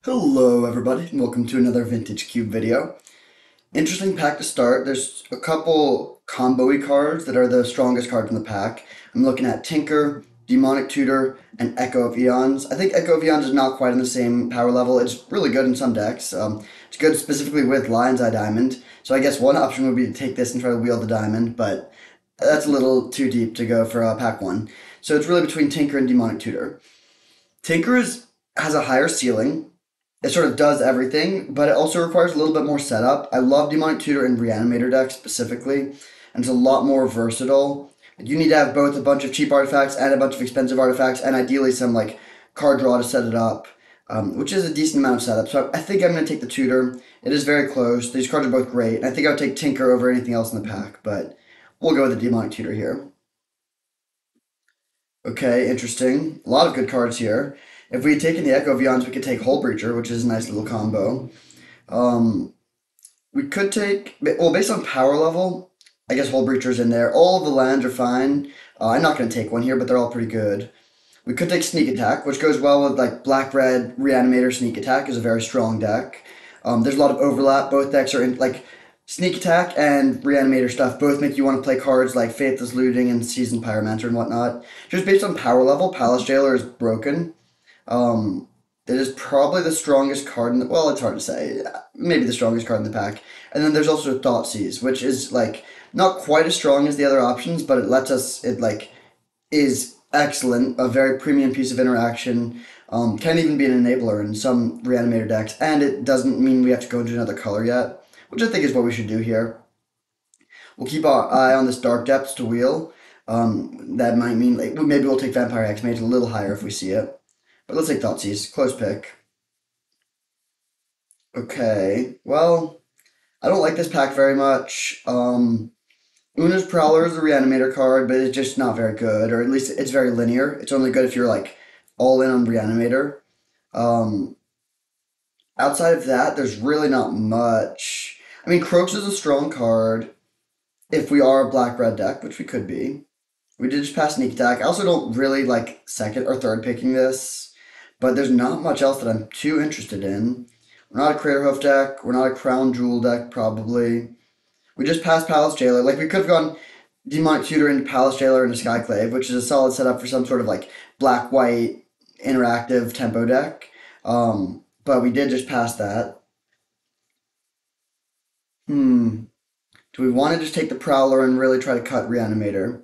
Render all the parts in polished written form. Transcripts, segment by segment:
Hello everybody, and welcome to another Vintage Cube video. Interesting pack to start. There's a couple combo-y cards that are the strongest cards in the pack. I'm looking at Tinker, Demonic Tutor, and Echo of Eons. I think Echo of Eons is not quite on the same power level. It's really good in some decks. It's good specifically with Lion's Eye Diamond. So I guess one option would be to take this and try to wield the diamond, but that's a little too deep to go for pack one. So it's really between Tinker and Demonic Tutor. Has a higher ceiling. It sort of does everything, but it also requires a little bit more setup. I love Demonic Tutor and Reanimator decks specifically, and it's a lot more versatile. You need to have both a bunch of cheap artifacts and a bunch of expensive artifacts, and ideally some like card draw to set it up, which is a decent amount of setup. So I think I'm going to take the Tutor. It is very close. These cards are both great, and I think I would take Tinker over anything else in the pack, but we'll go with the Demonic Tutor here. Okay, interesting. A lot of good cards here. If we had taken the Echo of Eons, we could take Hull Breacher, which is a nice little combo. Um, we could take, well, based on power level, I guess Hull Breacher's in there. All of the lands are fine. I'm not going to take one here, but they're all pretty good. We could take Sneak Attack, which goes well with like Black-Red Reanimator. Sneak Attack is a very strong deck. There's a lot of overlap. Both decks are in, like, Sneak Attack and Reanimator stuff both make you want to play cards like Faithless Looting and Seasoned Pyromancer and whatnot. Just based on power level, Palace Jailer is broken. It is probably the strongest card in the, well, it's hard to say. Maybe the strongest card in the pack. And then there's also Thoughtseize, which is like not quite as strong as the other options, but it is excellent, a very premium piece of interaction. Can even be an enabler in some Reanimator decks, and it doesn't mean we have to go into another color yet, which I think is what we should do here. We'll keep our eye on this Dark Depths to wheel. That might mean like maybe we'll take Vampire X-Mage a little higher if we see it. But let's take Thoughtseize. Close pick. Okay, well, I don't like this pack very much. Una's Prowler is a Reanimator card, but it's just not very good, or at least it's very linear. It's only good if you're like all in on Reanimator. Um, Outside of that, there's really not much. I mean, Croaks is a strong card if we are a black-red deck, which we could be. We did just pass Sneak Attack. I also don't really like second or third picking this, but there's not much else that I'm too interested in. We're not a Craterhoof deck. We're not a Crown Jewel deck, probably. We just passed Palace Jailer. Like, we could have gone Demonic Tutor into Palace Jailer into Skyclave, which is a solid setup for some sort of, like, black-white interactive tempo deck. But we did just pass that. Hmm. Do we want to just take the Prowler and really try to cut Reanimator?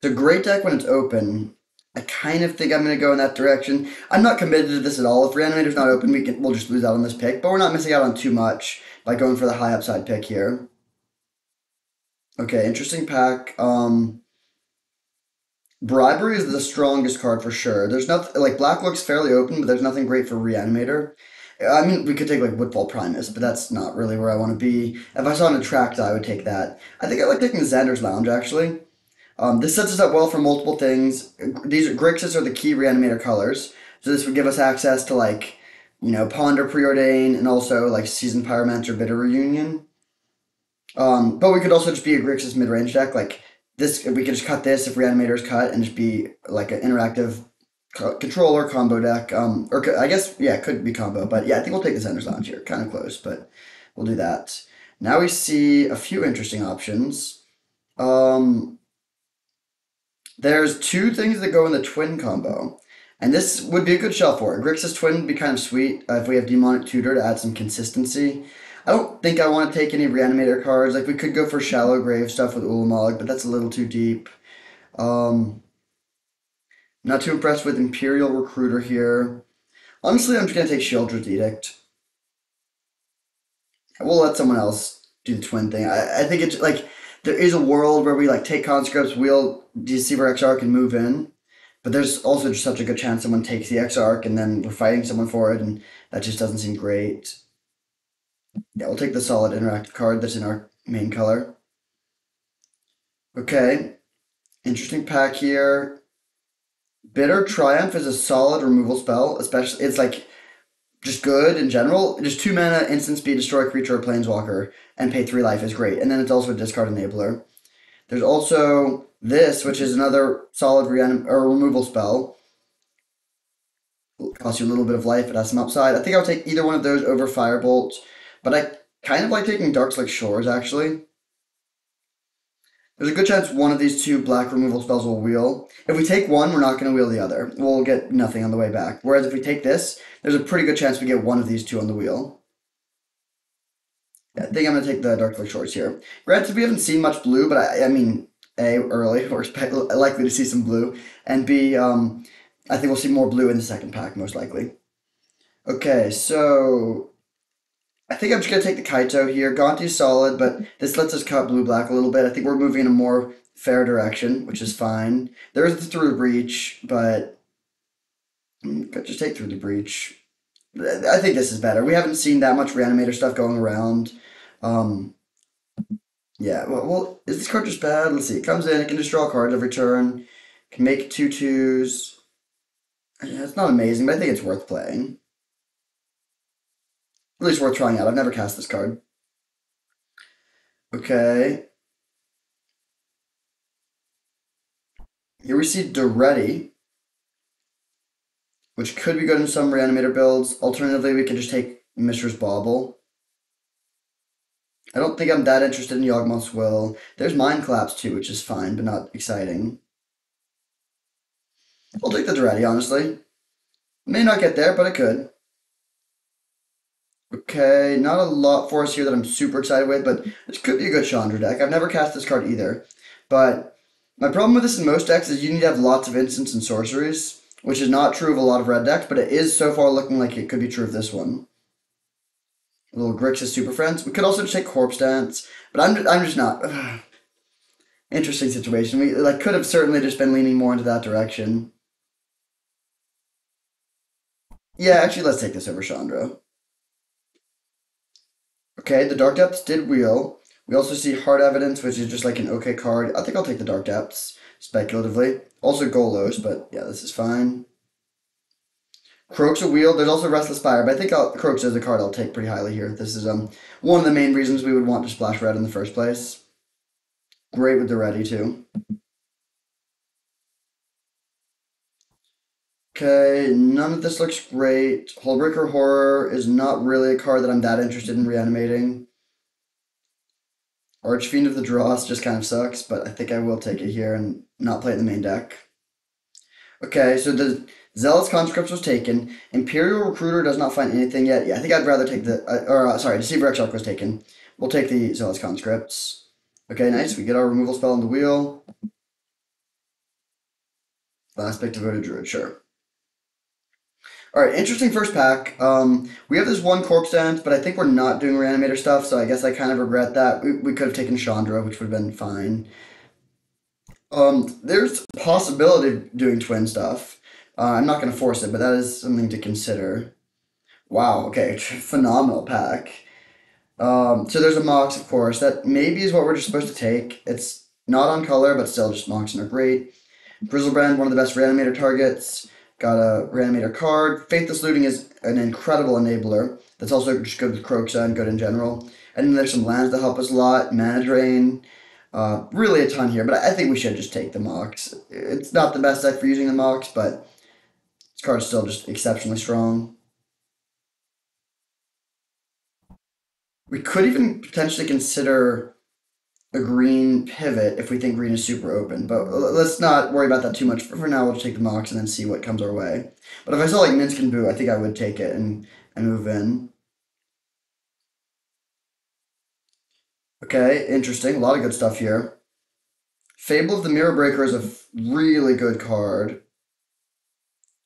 It's a great deck when it's open. I kind of think I'm going to go in that direction. I'm not committed to this at all. If Reanimator's not open, we'll just lose out on this pick, but we're not missing out on too much by going for the high upside pick here. Okay, interesting pack. Bribery is the strongest card for sure. There's nothing like Black looks fairly open, but there's nothing great for Reanimator. I mean, we could take like Woodfall Primus, but that's not really where I want to be. If I saw an Attracta, I would take that. I think I like taking the Xander's Lounge actually. This sets us up well for multiple things. Grixis are the key Reanimator colors, so this would give us access to like, Ponder Preordain and also like Seasoned Pyromancer Bitter Reunion. But we could also just be a Grixis mid-range deck. Like this, we could just cut this if Reanimator is cut and just be like an interactive controller combo deck. Or I guess, yeah, it could be combo. But yeah, I think we'll take the Xander's Lounge here. Kind of close, but we'll do that. Now we see a few interesting options. There's two things that go in the twin combo. And this would be a good shell for it. Grixis Twin would be kind of sweet if we have Demonic Tutor to add some consistency. I don't think I want to take any Reanimator cards. Like, we could go for Shallow Grave stuff with Ulamog, but that's a little too deep. Not too impressed with Imperial Recruiter here. Honestly, I'm just going to take Sheoldred's Edict. We'll let someone else do the twin thing. I think it's, like, there is a world where we, like, take Conscripts, wheel Deceiver Exarch, and move in. But there's also just such a good chance someone takes the Exarch, and then we're fighting someone for it, and that just doesn't seem great. Yeah, we'll take the solid interactive card that's in our main color. Okay, interesting pack here. Bitter Triumph is a solid removal spell, especially it's like just good in general. Just 2 mana, instant speed, destroy a creature or planeswalker, and pay 3 life is great. And then it's also a discard enabler. There's also this, which is another solid removal spell. Costs you a little bit of life, it has some upside. I think I'll take either one of those over Firebolt, but I kind of like taking Dark Slick Shores, actually. There's a good chance one of these two black removal spells will wheel. If we take one, we're not going to wheel the other. We'll get nothing on the way back. Whereas if we take this, there's a pretty good chance we get one of these two on the wheel. Yeah, I think I'm going to take the Dark Slick Shores here. Granted, we haven't seen much blue, but I mean, A, early, we're likely to see some blue, and B, I think we'll see more blue in the second pack, most likely. Okay, so I think I'm just going to take the Kaito here. Gonti's solid, but this lets us cut blue-black a little bit. I think we're moving in a more fair direction, which is fine. There is the Through the Breach, but could just take Through the Breach. I think this is better. We haven't seen that much Reanimator stuff going around. Yeah, well, is this card just bad? Let's see. It comes in, it can just draw cards every turn. Can make 2/2s. Yeah, it's not amazing, but I think it's worth playing. At least worth trying out. I've never cast this card. Okay. Here we see Duretti, which could be good in some Reanimator builds. Alternatively, we could just take Mishra's Bauble. I don't think I'm that interested in Yawgmoth's Will. There's Mind Collapse too, which is fine, but not exciting. I'll take the Duretti, honestly. May not get there, but it could. Okay, not a lot for us here that I'm super excited with, but this could be a good Chandra deck. I've never cast this card either, but my problem with this in most decks is you need to have lots of instants and sorceries, which is not true of a lot of red decks, but it is so far looking like it could be true of this one. A little Grixis Super Friends. We could also just take Corpse Dance, but I'm just not. Interesting situation. We could have certainly just been leaning more into that direction. Yeah, actually, let's take this over Chandra. Okay, the Dark Depths did wheel. We also see Hard Evidence, which is just like an okay card. I think I'll take the Dark Depths, speculatively. Also Golos, but yeah, this is fine. Croak's a wheel. There's also Restless Fire, but I think Croak's is a card I'll take pretty highly here. This is one of the main reasons we would want to splash red in the first place. Great with the ready, too. Okay, none of this looks great. Hullbreaker Horror is not really a card that I'm that interested in reanimating. Archfiend of the Dross just kind of sucks, but I think I will take it here and not play it in the main deck. Okay, so the Zealous Conscripts was taken. Imperial Recruiter does not find anything yet. Yeah, I think I'd rather take the... Deceiver Exarch was taken. We'll take the Zealous Conscripts. Okay, nice. We get our removal spell on the wheel. Last pick Devoted Druid, sure. Alright, interesting first pack. We have this one Corpse Dance, but I think we're not doing Reanimator stuff, so I guess I kind of regret that. We could have taken Chandra, which would have been fine. There's a possibility of doing twin stuff. I'm not going to force it, but that is something to consider. Wow, okay, phenomenal pack. So there's a Mox, of course. That maybe is what we're just supposed to take. It's not on color, but still just Mox and are great. Grizzlebrand, one of the best Reanimator targets. Got a Reanimator card. Faithless Looting is an incredible enabler. That's also just good with Croxa and good in general. And then there's some lands that help us a lot. Mana Drain. Really a ton here, but I think we should just take the Mox. It's not the best deck for using the Mox, but this card's still just exceptionally strong. We could even potentially consider a green pivot if we think green is super open, but let's not worry about that too much. For now, we'll just take the Mox and then see what comes our way. But if I saw like Minsc and Boo, I think I would take it and move in. Okay, interesting. A lot of good stuff here. Fable of the Mirror Breaker is a really good card.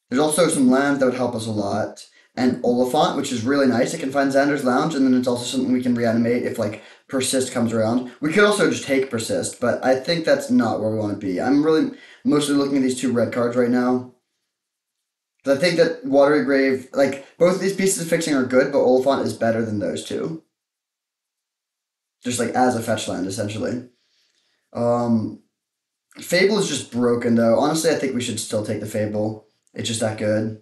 There's also some lands that would help us a lot. And Oliphant, which is really nice. It can find Xander's Lounge, and then it's also something we can reanimate if, like, Persist comes around. We could also just take Persist, but I think that's not where we want to be. I'm really mostly looking at these two red cards right now. But I think that Watery Grave, like, both of these pieces of fixing are good, but Oliphant is better than those two. Just, like, as a fetch land, essentially. Fable is just broken, though. Honestly, I think we should still take the Fable. It's just that good.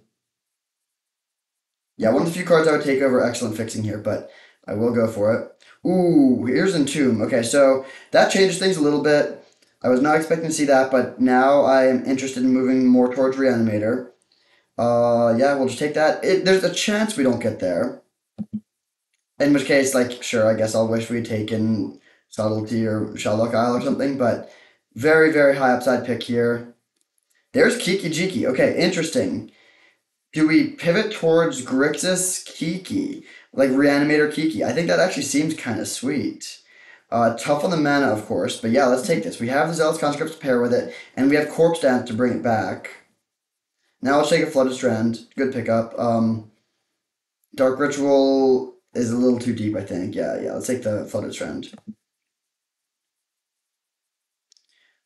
Yeah, one of the few cards I would take over excellent fixing here, but I will go for it. Ooh, here's Entomb. Okay, so that changes things a little bit. I was not expecting to see that, but now I am interested in moving more towards Reanimator. Yeah, we'll just take that. There's a chance we don't get there. In which case, like, sure, I guess I'll wish we'd taken Subtlety or Shellock Isle or something, but very, very high upside pick here. There's Kiki Jiki. Okay, interesting. Do we pivot towards Grixis Kiki? Like Reanimator Kiki? I think that actually seems kind of sweet. Tough on the mana, of course, but yeah, let's take this. We have the Zealous Conscripts to pair with it, and we have Corpse Dance to bring it back. Now let's take a Flooded Strand. Good pickup. Dark Ritual is a little too deep, I think. Yeah, let's take the Flooded Strand.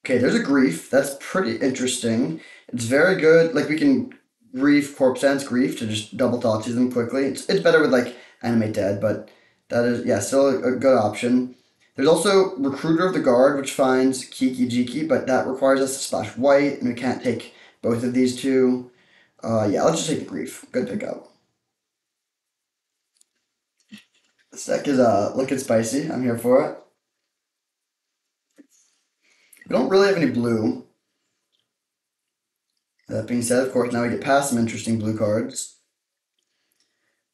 Okay, there's a Grief. That's pretty interesting. It's very good. Like, we can Grief, Corpse Dance, Grief to just double Thoughtseize them quickly. It's better with, like, Animate Dead, but that is, yeah, still a good option. There's also Recruiter of the Guard, which finds Kiki Jiki, but that requires us to splash white, and we can't take both of these two. Yeah, let's just take the Grief. Good pickup. This deck is looking spicy. I'm here for it. We don't really have any blue. That being said, of course, now we get past some interesting blue cards.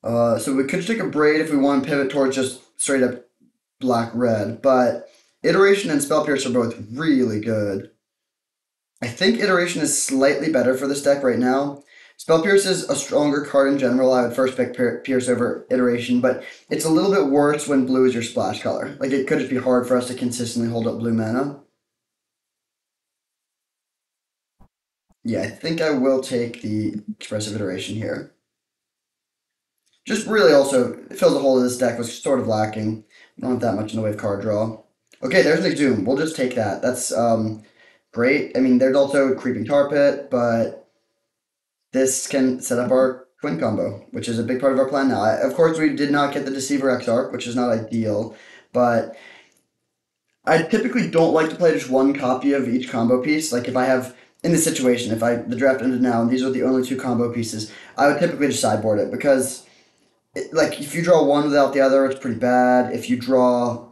So we could just take a Braid if we want to pivot towards just straight up black-red, but Iteration and Spell Pierce are both really good. I think Iteration is slightly better for this deck right now. Spell Pierce is a stronger card in general. I would first pick Pierce over Iteration, but it's a little bit worse when blue is your splash color. Like, it could just be hard for us to consistently hold up blue mana. Yeah, I think I will take the Expressive Iteration here. Just really also, it fills the hole of this deck was sort of lacking. We don't have that much in the way of card draw. Okay, there's an Exhume. We'll just take that. That's great. I mean, there's also Creeping Tar Pit, but this can set up our twin combo, which is a big part of our plan now. Of course, we did not get the Deceiver Exarch, which is not ideal, but I typically don't like to play just one copy of each combo piece. Like, if I have, in this situation, if the draft ended now and these are the only two combo pieces, I would typically just sideboard it because, like, if you draw one without the other, it's pretty bad. If you draw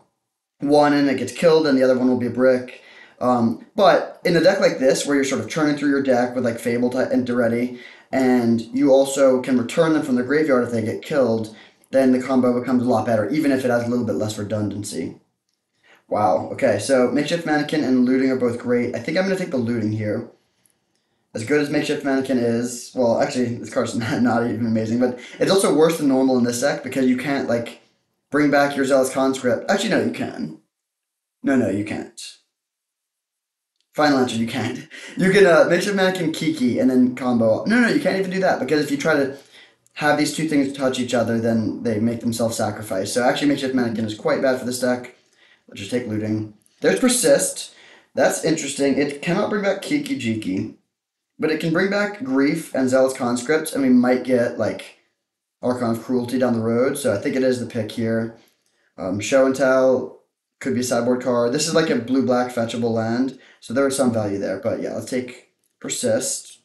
one and it gets killed, then the other one will be a brick. But in a deck like this, where you're sort of churning through your deck with, like, Fable and Duretti, and you also can return them from the graveyard if they get killed, then the combo becomes a lot better, even if it has a little bit less redundancy. Wow, okay, so Makeshift Mannequin and Looting are both great. I think I'm going to take the Looting here. As good as Makeshift Mannequin is, well, actually, this card's not even amazing, but it's also worse than normal in this deck because you can't, like, bring back your Zealous Conscript. Actually, no, you can. No, you can't. Final answer, you can't. You can Makeshift Mannequin Kiki and then combo. No, you can't even do that because if you try to have these two things touch each other, then they make themselves sacrifice. So actually, Makeshift Mannequin is quite bad for this deck. Let's just take Looting. There's Persist. That's interesting. It cannot bring back Kiki Jiki, but it can bring back Grief and Zealous Conscripts, and we might get, like, Archon of Cruelty down the road, so I think it is the pick here. Show and Tell could be a sideboard card. This is like a blue-black fetchable land, so there is some value there, but yeah, let's take Persist.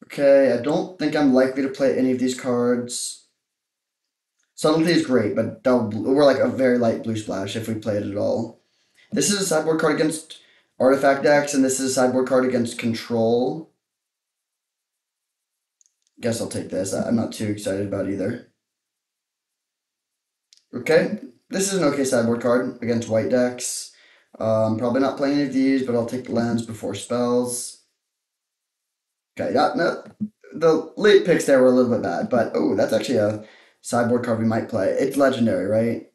Okay, I don't think I'm likely to play any of these cards. Subtlety is great, but we're like a very light blue splash if we play it at all. This is a sideboard card against artifact decks, and this is a sideboard card against control. Guess I'll take this. I'm not too excited about either. Okay, this is an okay sideboard card against white decks. Probably not playing any of these, but I'll take the lands before spells. Okay, no, the late picks there were a little bit bad, but oh, that's actually a sideboard card we might play. It's legendary, right?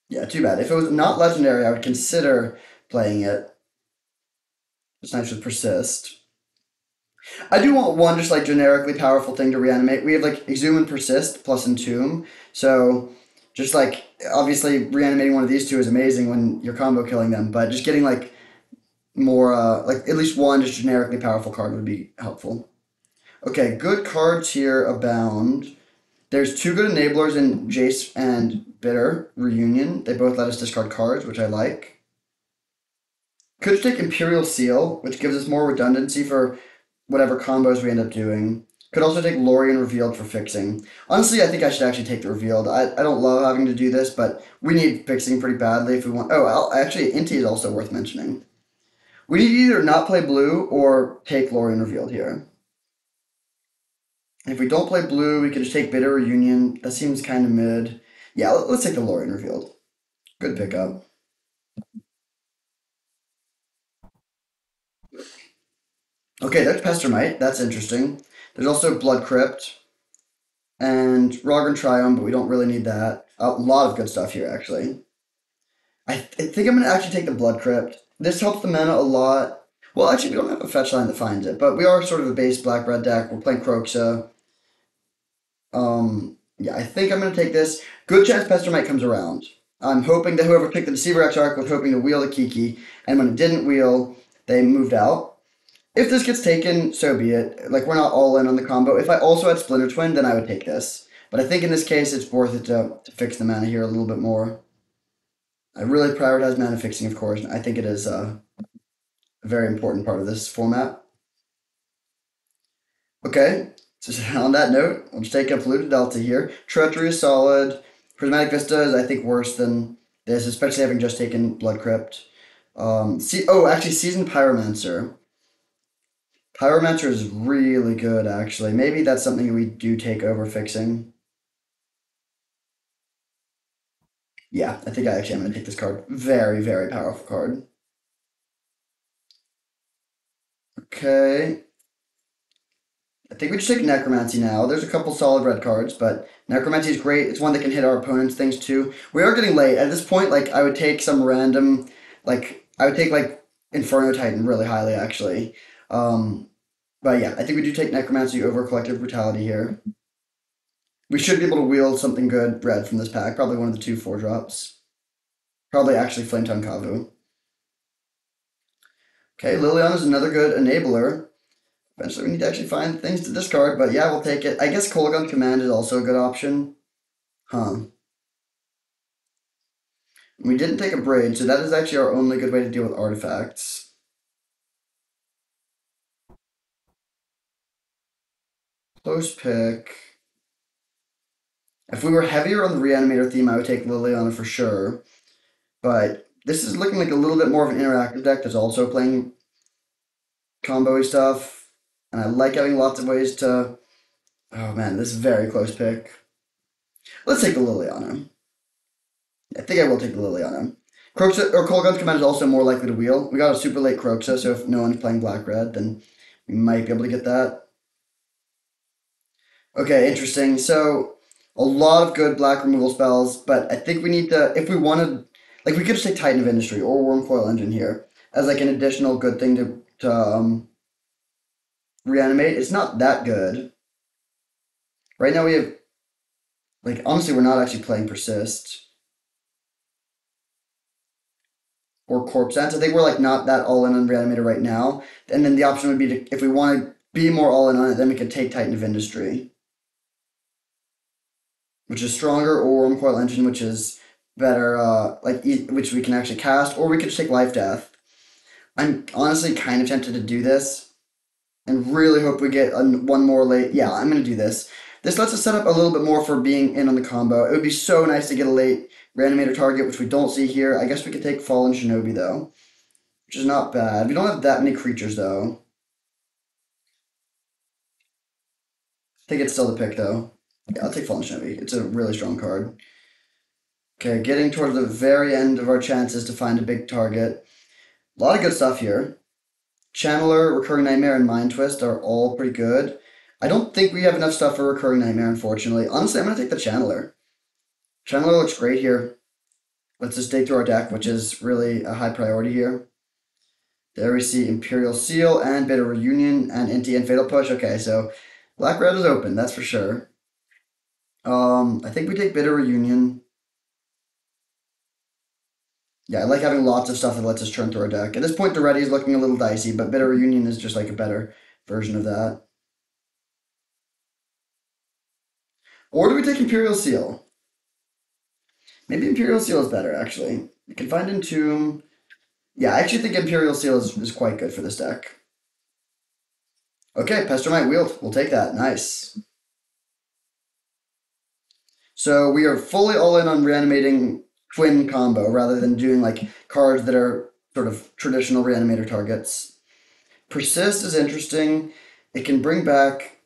Yeah, too bad. If it was not legendary, I would consider playing it. It's nice with Persist. I do want one just like generically powerful thing to reanimate. We have like Exhume and Persist plus Entomb. So just like obviously reanimating one of these two is amazing when you're combo killing them, but just getting like more like at least one just generically powerful card would be helpful. Okay, good cards here abound. There's two good enablers in Jace and Bitter Reunion. They both let us discard cards, which I like. Could take Imperial Seal, which gives us more redundancy for whatever combos we end up doing. Could also take Lorien Revealed for fixing. Honestly, I think I should actually take the Revealed. I don't love having to do this, but we need fixing pretty badly if we want... Oh, actually, Inti is also worth mentioning. We need to either not play blue or take Lorien Revealed here. If we don't play blue, we can just take Bitter Reunion. That seems kind of mid. Yeah, let's take the Lorien Revealed. Good pickup. Okay, there's Pestermite. That's interesting. There's also Blood Crypt and Rogern Triome, but we don't really need that. A lot of good stuff here, actually. I think I'm going to actually take the Blood Crypt. This helps the mana a lot. Well, actually, we don't have a fetch line that finds it, but we are sort of a base black-red deck. We're playing Croxa. Yeah, I think I'm going to take this. Good chance Pestermite comes around. I'm hoping that whoever picked the Deceiver Exarch was hoping to wheel the Kiki, and when it didn't wheel, they moved out. If this gets taken, so be it. Like, we're not all in on the combo. If I also had Splinter Twin, then I would take this. But I think in this case, it's worth it to fix the mana here a little bit more. I really prioritize mana fixing, of course. I think it is a very important part of this format. Okay, so on that note, I'll just take a Polluted Delta here. Treachery is solid. Prismatic Vista is, I think, worse than this, especially having just taken Blood Crypt. Actually, Seasoned Pyromancer. Pyromancer is really good, actually. Maybe that's something we do take over fixing. Yeah, I think I actually am going to take this card. Very, very powerful card. Okay. I think we just take Necromancy now. There's a couple solid red cards, but Necromancy is great. It's one that can hit our opponent's things too. We are getting late. At this point, like, I would take some random, like, I would take, like, Inferno Titan really highly, actually. But yeah, I think we do take Necromancy over Collective Brutality here. We should be able to wield something good red from this pack. Probably one of the 2 4-drops. Probably actually Flame Tongue Kavu. Okay, Liliana is another good enabler. Eventually we need to actually find things to discard, but yeah, we'll take it. I guess Kolaghan Command is also a good option. Huh. We didn't take a Braid, so that is actually our only good way to deal with artifacts. Close pick. If we were heavier on the Reanimator theme, I would take Liliana for sure. But this is looking like a little bit more of an interactive deck that's also playing combo-y stuff. And I like having lots of ways to... Oh man, this is a very close pick. Let's take the Liliana. I think I will take the Liliana. Croxa or Kolaghan's Command is also more likely to wheel. We got a super late Croxa, so if no one's playing black-red, then we might be able to get that. Okay, interesting. So, a lot of good black removal spells, but I think we need to, if we wanted, like, we could just take Titan of Industry or Wormcoil Engine here as, like, an additional good thing to reanimate. It's not that good. Right now we have, like, honestly, we're not actually playing Persist or Corpse Dance. I think we're, like, not that all in on Reanimator right now. And then the option would be to, if we want to be more all in on it, then we could take Titan of Industry, which is stronger, or Wormcoil Engine, which is better, which we can actually cast, or we could just take Life Death. I'm honestly kind of tempted to do this, and really hope we get one more late. Yeah, I'm going to do this. This lets us set up a little bit more for being in on the combo. It would be so nice to get a late Reanimator target, which we don't see here. I guess we could take Fallen Shinobi, though, which is not bad. We don't have that many creatures, though. I think it's still the pick, though. Yeah, I'll take Fallen Shinobi. It's a really strong card. Okay, getting towards the very end of our chances to find a big target. A lot of good stuff here. Channeler, Recurring Nightmare, and Mind Twist are all pretty good. I don't think we have enough stuff for Recurring Nightmare, unfortunately. Honestly, I'm going to take the Channeler. Channeler looks great here. Let's just dig through our deck, which is really a high priority here. There we see Imperial Seal and Bitter Reunion and Inti and Fatal Push. Okay, so Black-Red is open, that's for sure. I think we take Bitter Reunion. Yeah, I like having lots of stuff that lets us churn through our deck. At this point, the Ready is looking a little dicey, but Bitter Reunion is just like a better version of that. Or do we take Imperial Seal? Maybe Imperial Seal is better, actually. You can find Entomb. Yeah, I actually think Imperial Seal is quite good for this deck. Okay, Pestermite Wield. We'll take that. Nice. So we are fully all in on reanimating Twin combo rather than doing like cards that are sort of traditional reanimator targets. Persist is interesting. It can bring back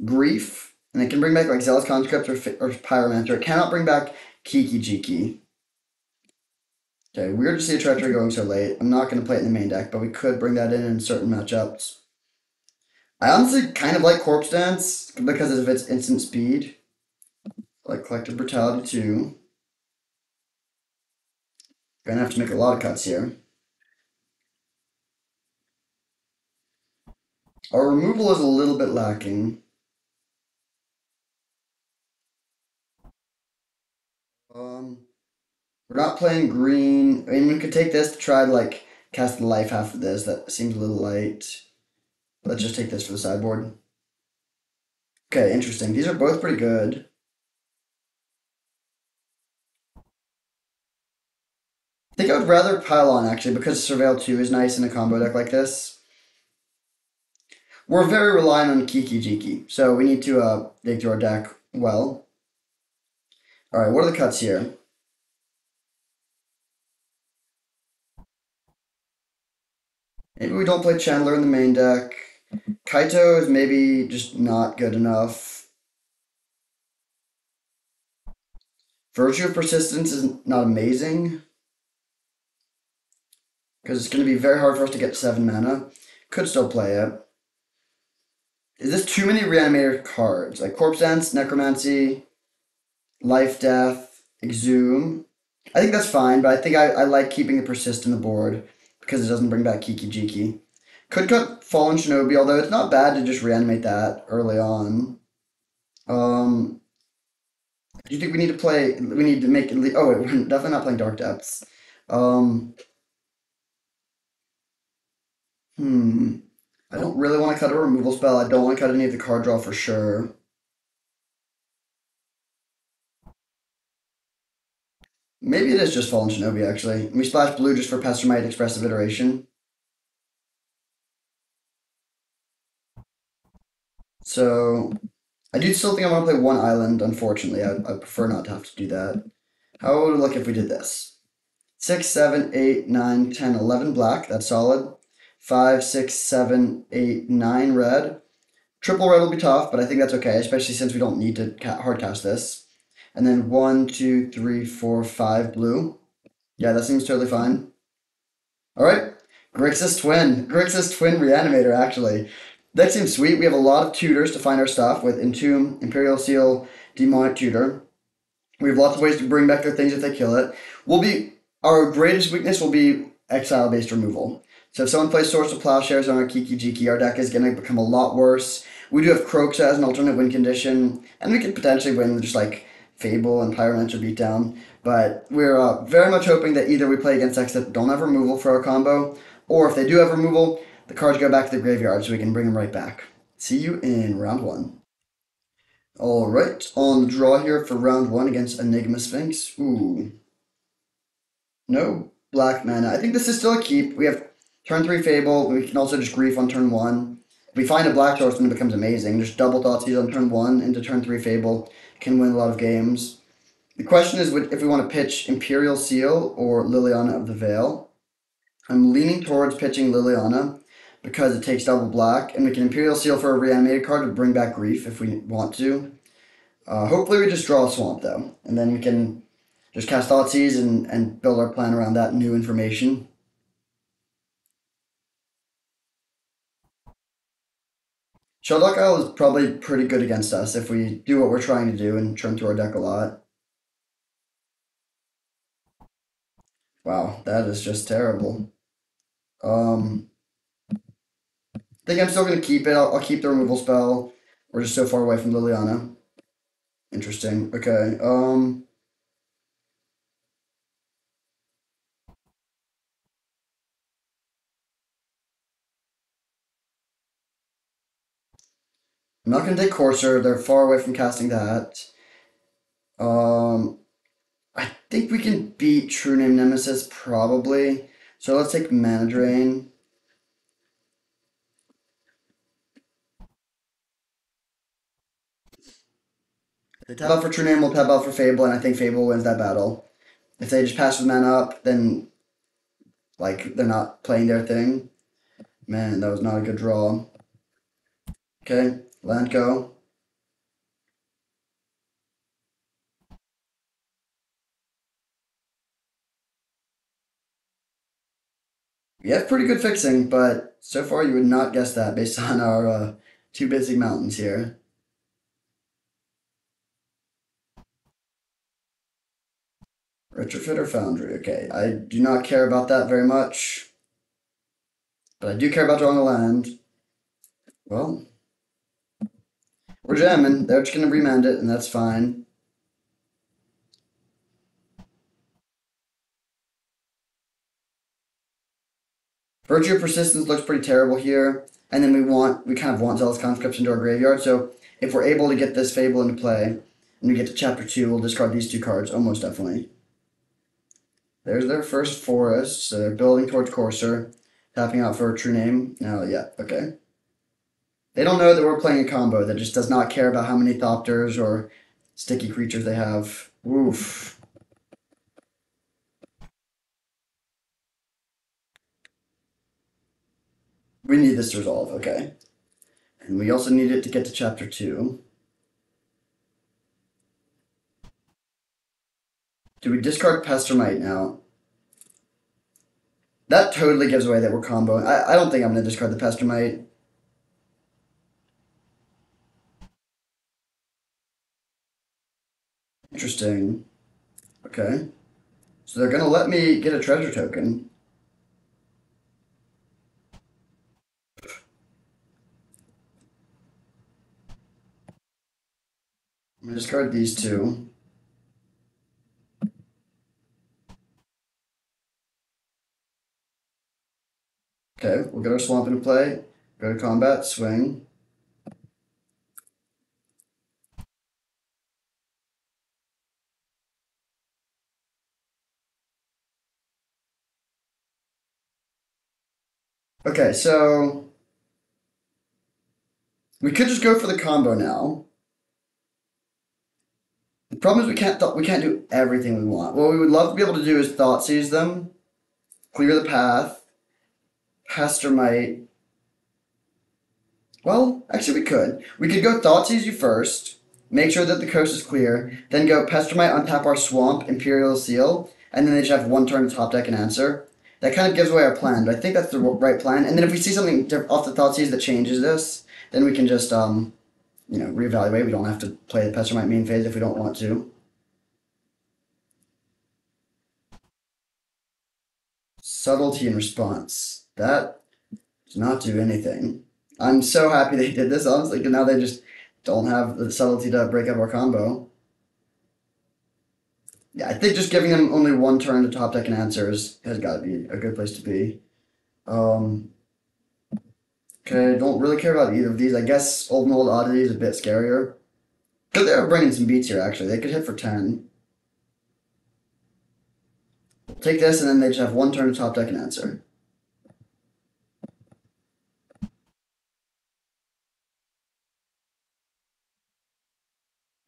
Grief, and it can bring back like Zealous Conscript or Pyromancer. It cannot bring back Kiki Jiki. Okay, weird to see a Treachery going so late. I'm not going to play it in the main deck, but we could bring that in certain matchups. I honestly kind of like Corpse Dance because of its instant speed. I like Collective Brutality too. Gonna have to make a lot of cuts here. Our removal is a little bit lacking. We're not playing green. I mean, we could take this to try to like cast the life half of this. That seems a little light. Let's just take this for the sideboard. Okay, interesting. These are both pretty good. I think I would rather pile on actually because Surveil 2 is nice in a combo deck like this. We're very reliant on Kiki Jiki, so we need to dig through our deck well. Alright, what are the cuts here? Maybe we don't play Chandler in the main deck. Kaito is maybe just not good enough. Virtue of Persistence is not amazing. Because it's going to be very hard for us to get 7 mana. Could still play it. Is this too many Reanimator cards? Like Corpse Dance, Necromancy, Life Death, Exhume. I think that's fine, but I think I like keeping the Persist in the board because it doesn't bring back Kiki Jiki. Could cut Fallen Shinobi, although it's not bad to just reanimate that early on. Do you think we need to play? We need to make. Oh, wait, we're definitely not playing Dark Depths. Um, hmm. I don't really want to cut a removal spell. I don't want to cut any of the card draw for sure. Maybe it is just Fallen Shinobi, actually. We splash blue just for Pestermite Expressive Iteration. So, I do still think I want to play one island, unfortunately. I prefer not to have to do that. How would it look if we did this? 6, 7, 8, 9, 10, 11 black. That's solid. 5, 6, 7, 8, 9 red. Triple red will be tough, but I think that's okay, especially since we don't need to hard cast this. And then 1, 2, 3, 4, 5 blue. Yeah, that seems totally fine. Alright. Grixis Twin Reanimator, actually. That seems sweet. We have a lot of tutors to find our stuff with Entomb, Imperial Seal, Demonic Tutor. We have lots of ways to bring back their things if they kill it. Our greatest weakness will be exile-based removal. So if someone plays Source of Plowshares on our Kiki Jiki, our deck is going to become a lot worse. We do have Croxa as an alternate win condition, and we could potentially win just like Fable and Pyromancer Beatdown. But we're very much hoping that either we play against decks that don't have removal for our combo, or if they do have removal, the cards go back to the graveyard so we can bring them right back. See you in round 1. Alright, on the draw here for round 1 against Enigma Sphinx. Ooh. No black mana. I think this is still a keep. We have turn 3 Fable. We can also just Grief on turn 1. If we find a black source, then it becomes amazing. Just double Thoughtseize on turn 1 into turn 3 Fable. Can win a lot of games. The question is if we want to pitch Imperial Seal or Liliana of the Veil. I'm leaning towards pitching Liliana because it takes double black, and we can Imperial Seal for a reanimated card to bring back Grief if we want to. Hopefully we just draw a Swamp, though, and then we can just cast Thoughtseize and build our plan around that new information. Shelldock Isle is probably pretty good against us if we do what we're trying to do and churn through our deck a lot. Wow, that is just terrible. I think I'm still going to keep it. I'll keep the removal spell. We're just so far away from Liliana. Interesting. Okay. I'm not going to take Courser. They're far away from casting that. Um, I think we can beat True Name Nemesis, probably. So let's take Mana Drain. They tap out for True Name, we'll tap out for Fable, and I think Fable wins that battle. If they just pass with mana up, then Like they're not playing their thing. Man, that was not a good draw. Okay, land go. We have pretty good fixing, but so far you would not guess that based on our two basic mountains here. Retrofit or foundry? Okay, I do not care about that very much, but I do care about drawing a land. Well, we're jamming. They're just gonna remand it, and that's fine. Virtue of Persistence looks pretty terrible here, and then we kind of want Zealous Conscripts into our graveyard. So if we're able to get this Fable into play, and we get to Chapter 2, we'll discard these two cards, almost definitely. There's their first forest, so they're building towards Courser, tapping out for a true name. Oh, yeah, okay. They don't know that we're playing a combo that just does not care about how many Thopters or sticky creatures they have. Oof. We need this to resolve, okay. And we also need it to get to Chapter 2. Do we discard Pestermite now? That totally gives away that we're comboing. I don't think I'm going to discard the Pestermite. Interesting. Okay. So they're going to let me get a treasure token. I'm going to discard these two. Okay, we'll get our swamp into play. Go to combat, swing. Okay, so we could just go for the combo now. The problem is we can't do everything we want. What we would love to be able to do is Thoughtseize them, clear the path, Pestermite. Well, actually we could. We could go Thoughtseize you first, make sure that the coast is clear, then go Pestermite, untap our swamp, Imperial Seal, and then they just have one turn to top deck and answer. That kind of gives away our plan, but I think that's the right plan. And then if we see something off the Thoughtseize that changes this, then we can just reevaluate. We don't have to play the Pestermite main phase if we don't want to. Subtlety in response. That does not do anything. I'm so happy they did this, honestly, because now they just don't have the subtlety to break up our combo. Yeah, I think just giving them only one turn to top deck and answers has got to be a good place to be. Okay, don't really care about either of these. I guess Old Mold Oddity is a bit scarier. Because they're bringing some beats here, actually. They could hit for 10. Take this, and then they just have one turn to top deck and answer.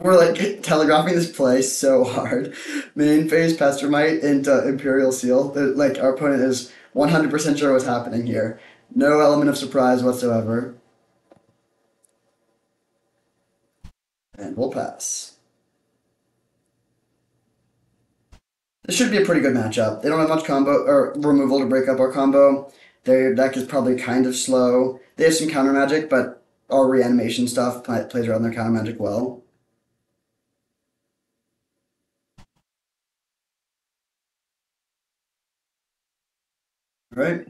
We're like telegraphing this play so hard. Main phase Pestermite into Imperial Seal. Like our opponent is 100% sure what's happening here. No element of surprise whatsoever. And we'll pass. This should be a pretty good matchup. They don't have much combo or removal to break up our combo. Their deck is probably kind of slow. They have some counter magic, but our reanimation stuff plays around their counter magic well. Right?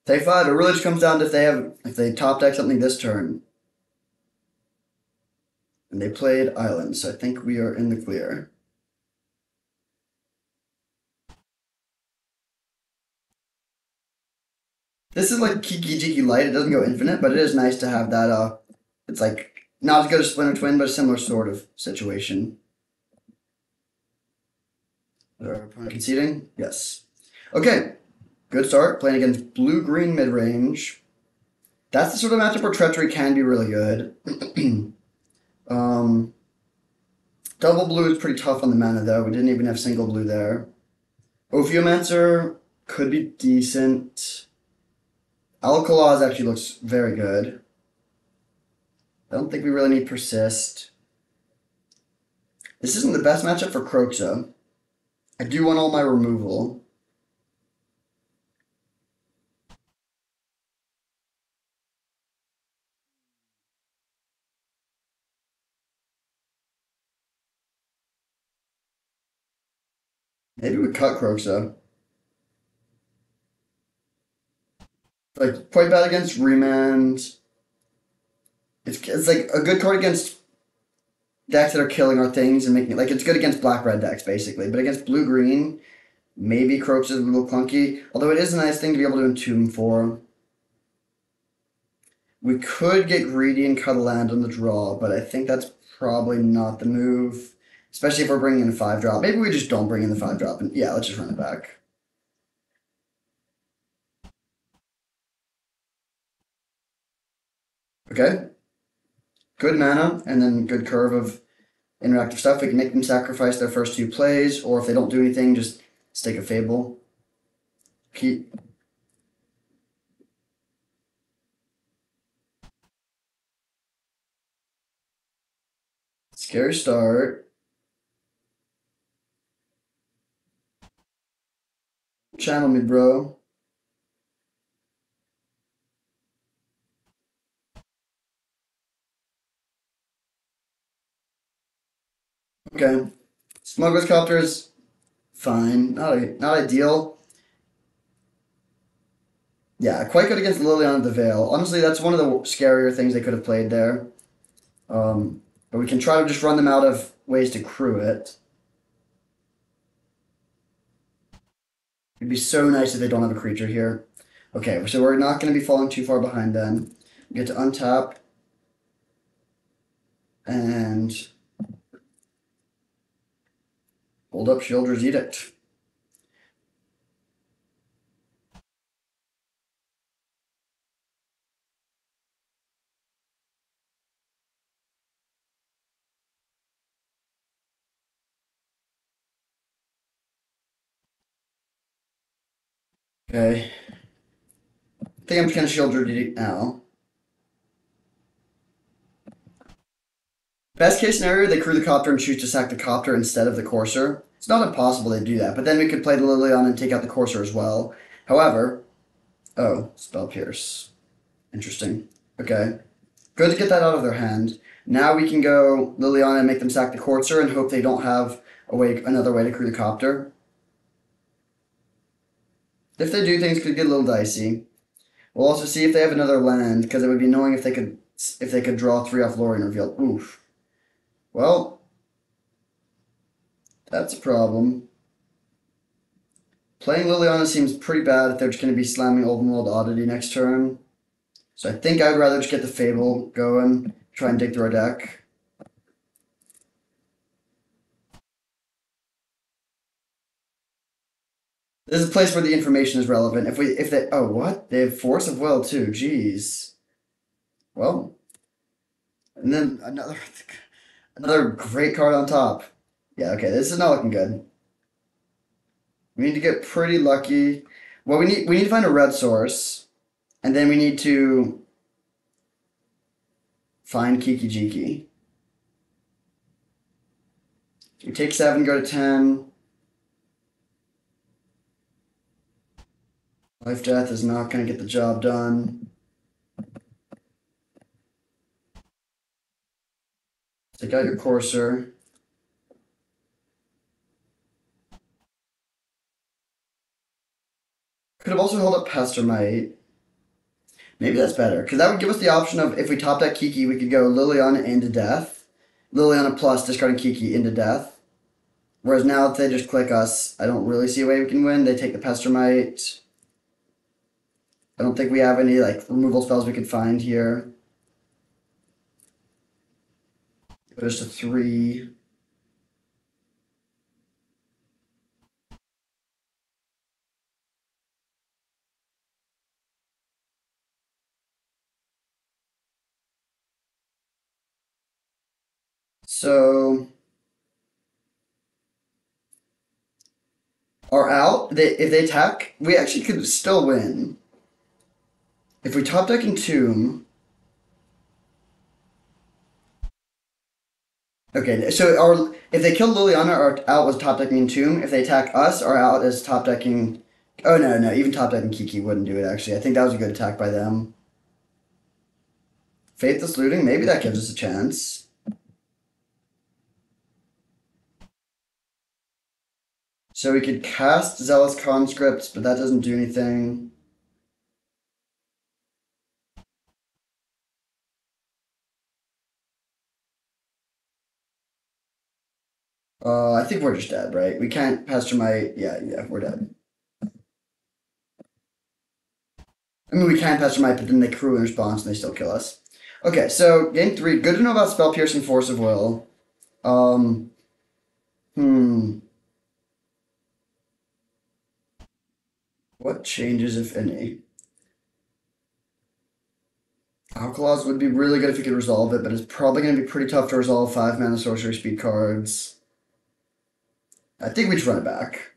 Take 5. It really just comes down to if they top deck something this turn. And they played Islands, so I think we are in the clear. This is like Kiki Jiki Light. It doesn't go infinite, but it is nice to have that. It's like not as good as Splinter Twin, but a similar sort of situation. Our opponent conceding? Yes. Okay. Good start. Playing against blue-green mid-range. That's the sort of matchup where Treachery can be really good. Double blue is pretty tough on the mana, though. We didn't even have single blue there. Ophiomancer, could be decent. Alcalaz actually looks very good. I don't think we really need persist. This isn't the best matchup for Croxa. I do want all my removal. Maybe we cut Croxa. Like, quite bad against Remand. It's like a good card against decks that are killing our things and making it like it's good against black red decks basically, but against blue green, maybe Croaks is a little clunky. Although it is a nice thing to be able to entomb for. We could get greedy and cut a land on the draw, but I think that's probably not the move. Especially if we're bringing in a 5-drop. Maybe we just don't bring in the 5-drop and yeah, let's just run it back. Okay. Good mana and then good curve of interactive stuff. We can make them sacrifice their first 2 plays, or if they don't do anything, just stake a Fable. Keep. Scary start. Channel me, bro. Okay. Smuggler's Copter's fine. Not ideal. Yeah, quite good against Liliana of the Veil. Honestly, that's one of the scarier things they could have played there. But we can try to just run them out of ways to crew it. It'd be so nice if they don't have a creature here. Okay, so we're not going to be falling too far behind then. We get to untap and hold up Sheoldred's Edict. Okay. I think I'm just going to Sheoldred Edict now. Best case scenario, they crew the copter and choose to sack the copter instead of the courser. It's not impossible they do that, but then we could play the Liliana and take out the courser as well. However, oh, Spell Pierce. Interesting. Okay. Good to get that out of their hand. Now we can go Liliana and make them sack the courser and hope they don't have another way to crew the copter. If they do, things could get a little dicey. We'll also see if they have another land, because it would be annoying if they could draw 3 off Lorien Reveal. Oof. Well, that's a problem. Playing Liliana seems pretty bad if they're just going to be slamming Open World Oddity next turn. So I think I would rather just get the Fable going, try and dig through our deck. This is a place where the information is relevant. If they oh what? They have Force of Will too. Jeez. Well, and then another great card on top. Yeah, okay, this is not looking good. We need to get pretty lucky. Well, we need to find a red source, and then we need to find Kiki Jiki. We take 7, go to 10. Life Death is not going to get the job done. Take out your Courser. Could have also held up Pestermite. Maybe that's better, because that would give us the option of if we top that Kiki, we could go Liliana into death. Liliana plus discarding Kiki into death. Whereas now if they just click us, I don't really see a way we can win. They take the Pestermite. I don't think we have any like removal spells we could find here. Just a 3. So are out. If they attack, we actually could still win. If we top deck Entomb. Okay, so if they kill Liliana, our out was top decking Entomb. If they attack us, our out is top decking. Oh no, even top decking Kiki wouldn't do it actually. I think that was a good attack by them. Faithless Looting, maybe that gives us a chance. So we could cast Zealous Conscripts, but that doesn't do anything. I think we're just dead, right? We can't Pastor Might. Yeah, we're dead. I mean, we can Pastor Might, but then they crew in response and they still kill us. Okay, so game 3. Good to know about Spell Piercing Force of Will. Um, hmm. What changes, if any? Alkalos would be really good if we could resolve it, but it's probably going to be pretty tough to resolve 5-mana sorcery speed cards. I think we just run it back.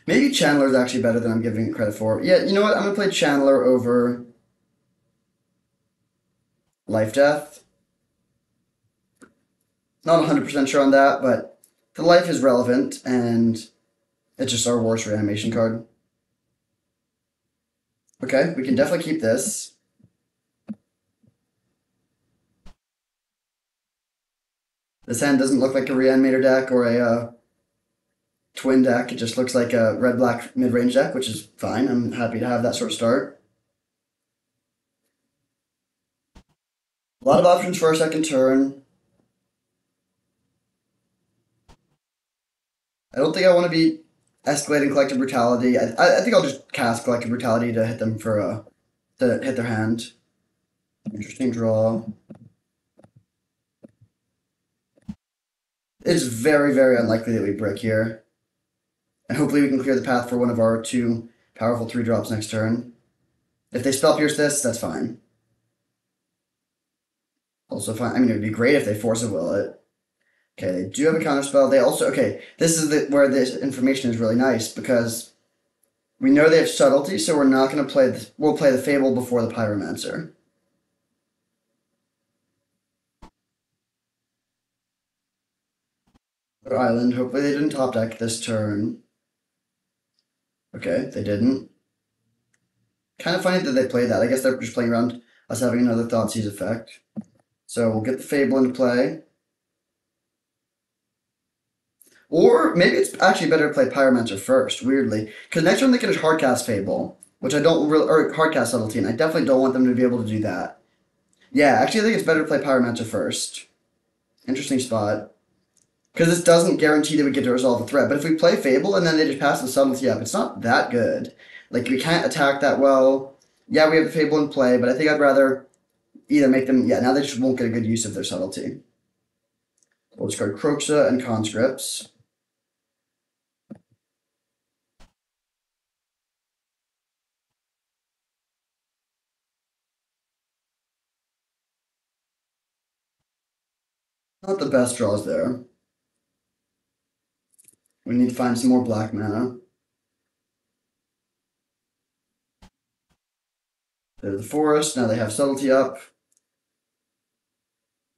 Maybe Channeler is actually better than I'm giving it credit for. Yeah, you know what? I'm going to play Channeler over Life Death. Not 100% sure on that, but the life is relevant, and it's just our worst reanimation card. Okay, we can definitely keep this. This hand doesn't look like a reanimator deck or a twin deck. It just looks like a red-black mid-range deck, which is fine. I'm happy to have that sort of start. A lot of options for our second turn. I don't think I want to be escalating Collective Brutality. I think I'll just cast Collective Brutality to hit them to hit their hand. Interesting draw. It's very, very unlikely that we brick here. And hopefully we can clear the path for one of our 2 powerful 3-drops next turn. If they Spell Pierce this, that's fine. Also fine. I mean, it would be great if they Force of Will it. Okay, they do have a counterspell. They also, okay, this is where this information is really nice, because we know they have Subtlety, so we're not going to play, we'll play the Fable before the Pyromancer. Island, hopefully they didn't top deck this turn. Okay, they didn't. Kind of funny that they played that. I guess they're just playing around us having another Thoughtseize effect. So we'll get the Fable into play. Or maybe it's actually better to play Pyromancer first, weirdly. Because next turn they can just hardcast Fable, which I don't really, or hardcast Subtlety, and I definitely don't want them to be able to do that. Yeah, actually I think it's better to play Pyromancer first. Interesting spot. Because this doesn't guarantee that we get to resolve the threat. But if we play Fable and then they just pass the Subtlety up, it's not that good. Like, we can't attack that well. Yeah, we have the Fable in play, but I think I'd rather either make them... Yeah, now they just won't get a good use of their Subtlety. We'll discard Croxa and Conscripts. Not the best draws there. We need to find some more black mana. There's the forest. Now they have Subtlety up.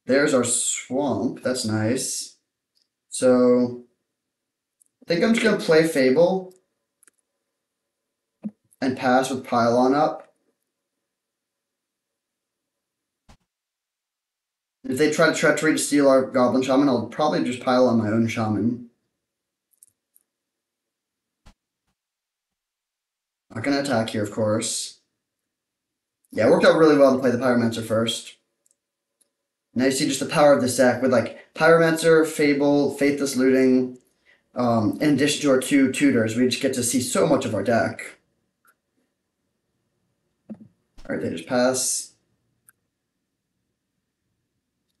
There's our swamp. That's nice. So I think I'm just going to play Fable and pass with Pylon up. If they try to treachery to steal our Goblin Shaman, I'll probably just pile on my own Shaman. Not going to attack here, of course. Yeah, it worked out really well to play the Pyromancer first. Now you see just the power of this deck with like Pyromancer, Fable, Faithless Looting. In addition to our 2 tutors, we just get to see so much of our deck. Alright, they just pass.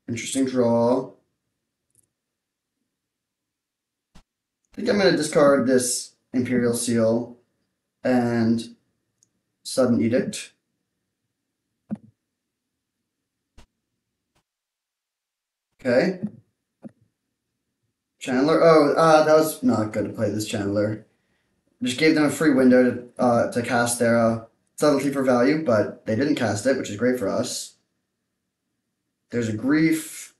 Interesting draw. I think I'm going to discard this Imperial Seal and Sudden Edict. Okay. Chandler. Oh, that was not good to play this Chandler. Just gave them a free window to cast their subtlety for value, but they didn't cast it, which is great for us. There's a grief.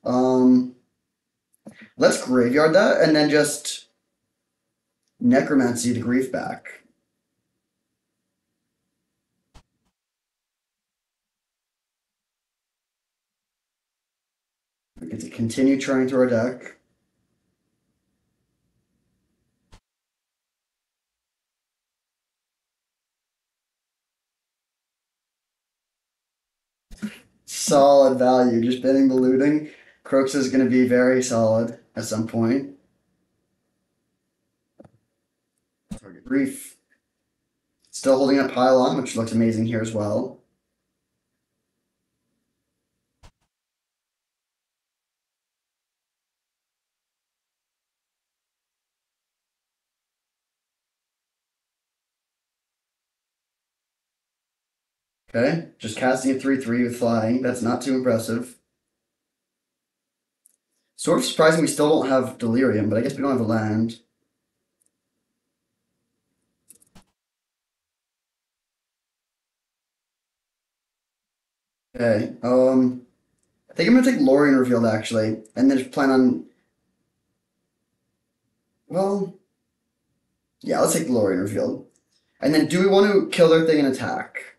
Let's graveyard that and then just necromancy the grief back. We get to continue churning through our deck. Solid value. Just bidding the looting. Crooks is going to be very solid at some point. Target grief. Still holding up pylon, which looks amazing here as well. Okay, just casting a 3/3 with flying. That's not too impressive. Sort of surprising we still don't have Delirium, but I guess we don't have a land. Okay, I think I'm gonna take Lorien Revealed actually, and then just plan on, well, yeah, let's take Lorien Revealed. And then do we want to kill their thing and attack?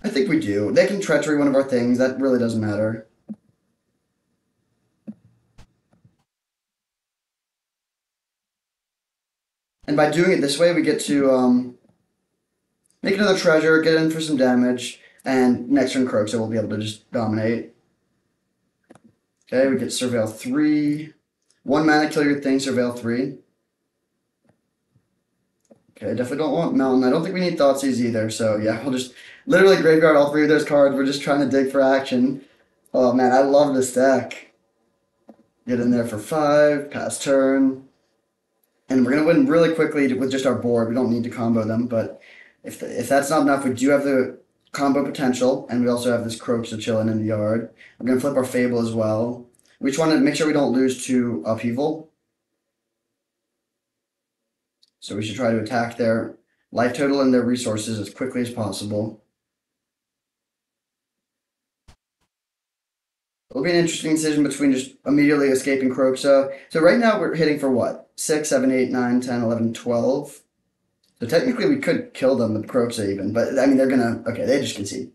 I think we do. They can treachery one of our things, that really doesn't matter. And by doing it this way, we get to make another treasure, get in for some damage, and next turn Croak, so we'll be able to just dominate. Okay, we get Surveil 3. 1 mana, kill your thing, Surveil 3. Okay, definitely don't want Mountain. I don't think we need Thoughtseize either, so yeah, we'll just literally graveyard all 3 of those cards. We're just trying to dig for action. Oh man, I love this deck. Get in there for 5, pass turn. And we're going to win really quickly with just our board. We don't need to combo them, but if that's not enough, we do have the combo potential, and we also have this Croaks chilling in the yard. I'm going to flip our Fable as well. We just want to make sure we don't lose to Upheaval. So we should try to attack their life total and their resources as quickly as possible. It'll be an interesting decision between just immediately escaping Croxa. So right now we're hitting for what? 6, 7, 8, 9, 10, 11, 12. So technically we could kill them with Croxa even, but I mean they're gonna, okay, they just concede.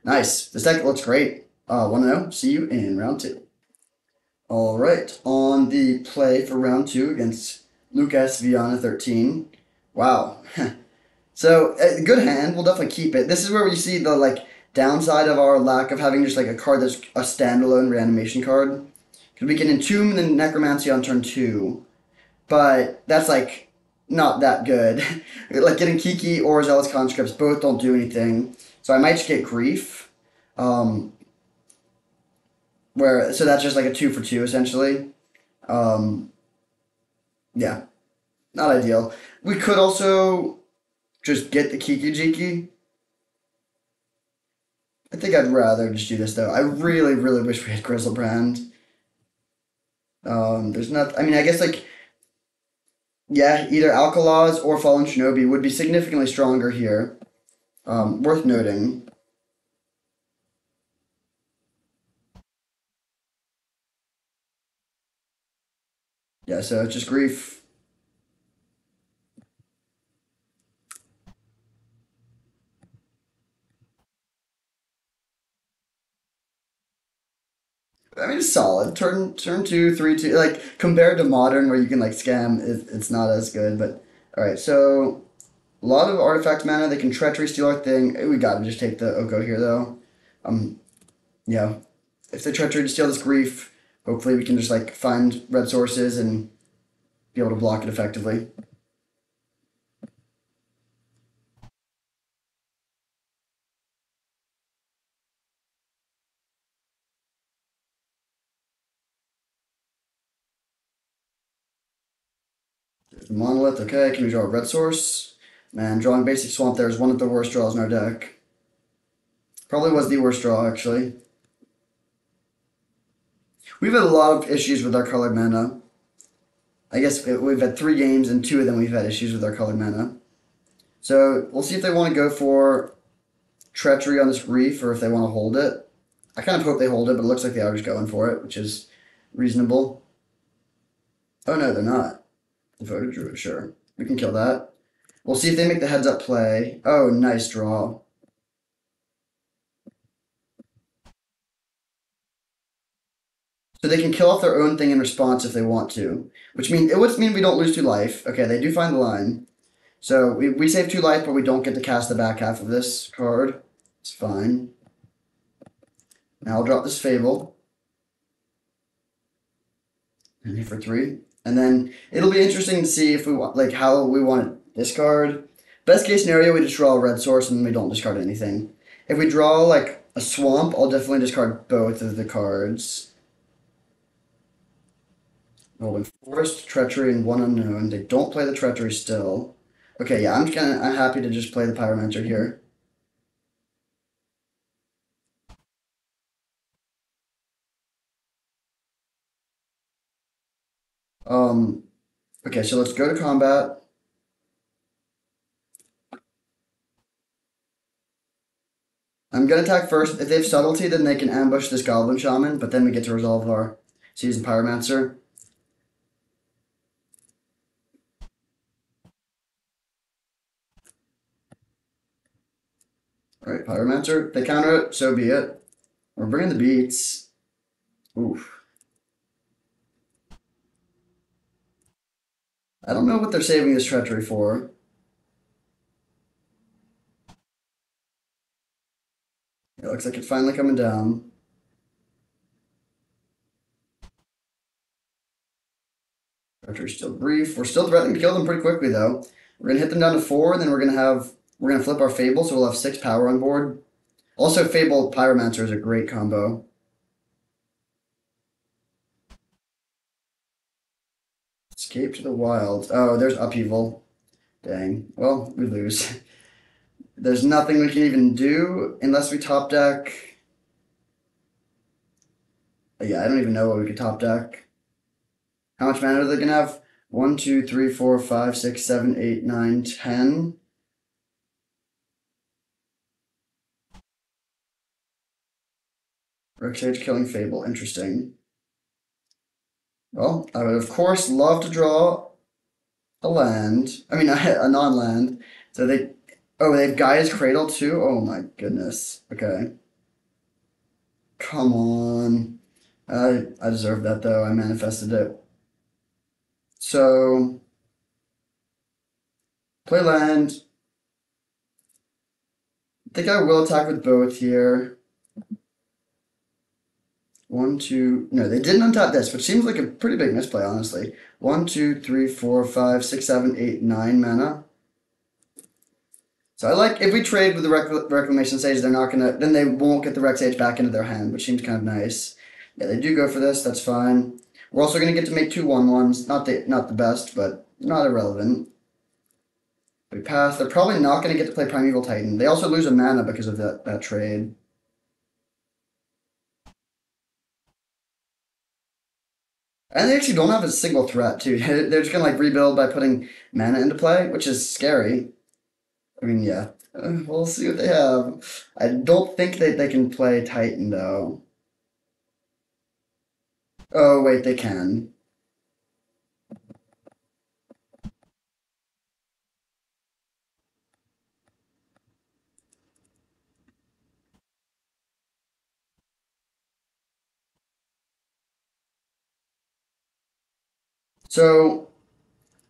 Nice. This deck looks great. 1-0. See you in round 2. All right, on the play for round 2 against Lucas Viana 13. Wow. So a good hand. We'll definitely keep it. This is where we see the downside of our lack of having just like a card that's a standalone reanimation card. Because we can entomb the necromancy on turn 2, but that's like not that good. Like getting Kiki or Zealous Conscripts both don't do anything. So I might just get Grief. So that's just like a 2 for 2 essentially. Yeah, not ideal. We could also just get the Kiki Jiki. I think I'd rather just do this though. I really, really wish we had Grizzlebrand. There's not. I mean, I guess yeah, either Alkalas or Fallen Shinobi would be significantly stronger here. Worth noting. Yeah, so it's just Grief. I mean, it's solid. Turn 2, 3, 2. Like compared to Modern, where you can scam, it's not as good. But all right, so a lot of artifact mana. They can treachery steal our thing. We gotta just take the Oko here though. Yeah, if they treachery to steal this Grief, hopefully we can just find red sources and be able to block it effectively. Monolith, okay, can we draw a red source? Man, drawing basic swamp there is one of the worst draws in our deck. Probably was the worst draw, actually. We've had a lot of issues with our colored mana. I guess we've had 3 games, and 2 of them we've had issues with our colored mana. So we'll see if they want to go for treachery on this reef or if they want to hold it. I kind of hope they hold it, but it looks like they are just going for it, which is reasonable. Oh no, they're not. The voted druid, sure. We can kill that. We'll see if they make the heads up play. Oh, nice draw. So they can kill off their own thing in response if they want to, which means it would mean we don't lose 2 life. Okay, they do find the line. So we save 2 life, but we don't get to cast the back half of this card. It's fine. Now I'll drop this Fable. And here for 3. And then it'll be interesting to see if we want, like, how we want this card. Best case scenario, we just draw a red source and we don't discard anything. If we draw, like, a swamp, I'll definitely discard both of the cards. Rolling Forest, Treachery, and 1 unknown. They don't play the Treachery still. Okay, yeah, I'm happy to just play the Pyromancer here. Um, okay, so let's go to combat. I'm gonna attack first. If they have subtlety, then they can ambush this Goblin Shaman, but then we get to resolve our Season Pyromancer. Alright, Pyromancer. They counter it, so be it. We're bringing the beats. Oof. I don't know what they're saving this Treachery for. It looks like it's finally coming down. Treachery's still brief. We're still threatening to kill them pretty quickly, though. We're gonna hit them down to 4, and then we're gonna flip our Fable, so we'll have 6 power on board. Also, Fable Pyromancer is a great combo. Escape to the wild. Oh, there's Upheaval. Dang. Well, we lose. There's nothing we can even do unless we top deck. Yeah, I don't even know what we could top deck. How much mana are they gonna have? 1, 2, 3, 4, 5, 6, 7, 8, 9, 10. Rexage killing Fable. Interesting. Well, I would of course love to draw a land. I mean, a non-land. So they. Oh, they have Gaia's Cradle too? Oh my goodness. Okay. Come on. I deserve that though. I manifested it. So, play land. I think I will attack with both here. 1, 2. No, they didn't untap this, which seems like a pretty big misplay, honestly. 1, 2, 3, 4, 5, 6, 7, 8, 9 mana. So I like if we trade with the Reclamation Sage, they're not gonna. Then they won't get the Rec Sage back into their hand, which seems kind of nice. Yeah, they do go for this. That's fine. We're also gonna get to make 2/1/1s. Not the best, but not irrelevant. We pass. They're probably not gonna get to play Primeval Titan. They also lose a mana because of that trade. And they actually don't have a single threat too. They're just gonna like rebuild by putting mana into play, which is scary. I mean, yeah. We'll see what they have. I don't think that they can play Titan though. Oh wait, they can. So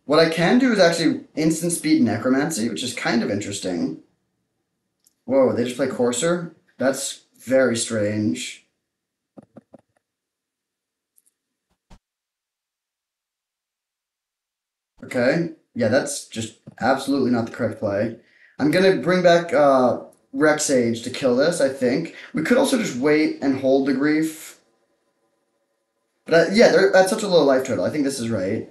what I can do is actually instant speed Necromancy, which is kind of interesting. Whoa, they just play Courser? That's very strange. Okay. Yeah, that's just absolutely not the correct play. I'm gonna bring back Rexage to kill this, I think. We could also just wait and hold the Grief. But yeah, that's such a low life total. I think this is right.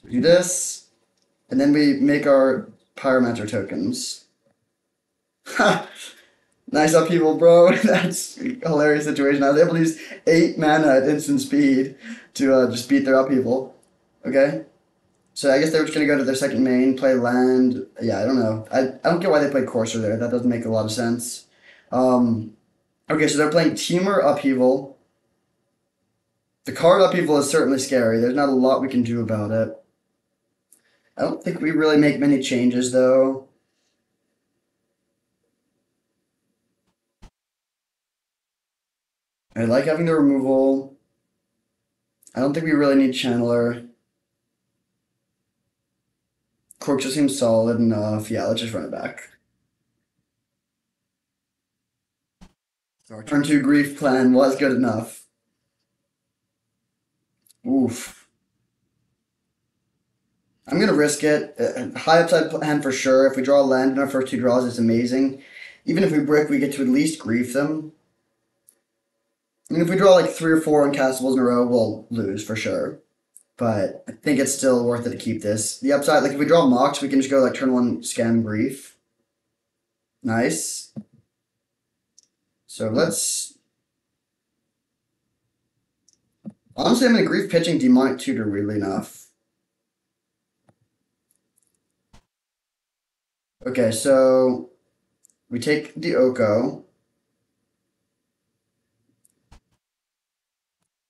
Do this, and then we make our Pyromancer tokens. Ha! Nice upheaval, bro. That's a hilarious situation. I was able to use 8 mana at instant speed to just beat their upheaval. Okay? So I guess they were just gonna go to their second main, play land. Yeah, I don't know. I don't get why they played Courser there. That doesn't make a lot of sense. Um, okay, so they're playing Temur Upheaval. The card Upheaval is certainly scary. There's not a lot we can do about it. I don't think we really make many changes though. I like having the removal. I don't think we really need Channeler. Cork just seems solid enough. Yeah, let's just run it back. So our turn 2 Grief plan was good enough. Oof. I'm gonna risk it. High upside hand for sure. If we draw a land in our first 2 draws, it's amazing. Even if we brick, we get to at least grief them. I mean, if we draw like 3 or 4 uncastables in a row, we'll lose for sure. But I think it's still worth it to keep this. The upside, like if we draw Mox, we can just go like turn 1 scam grief. Nice. So let's. Honestly, I'm gonna grief pitching Demonic Tutor weirdly enough. Okay, so we take the Oko.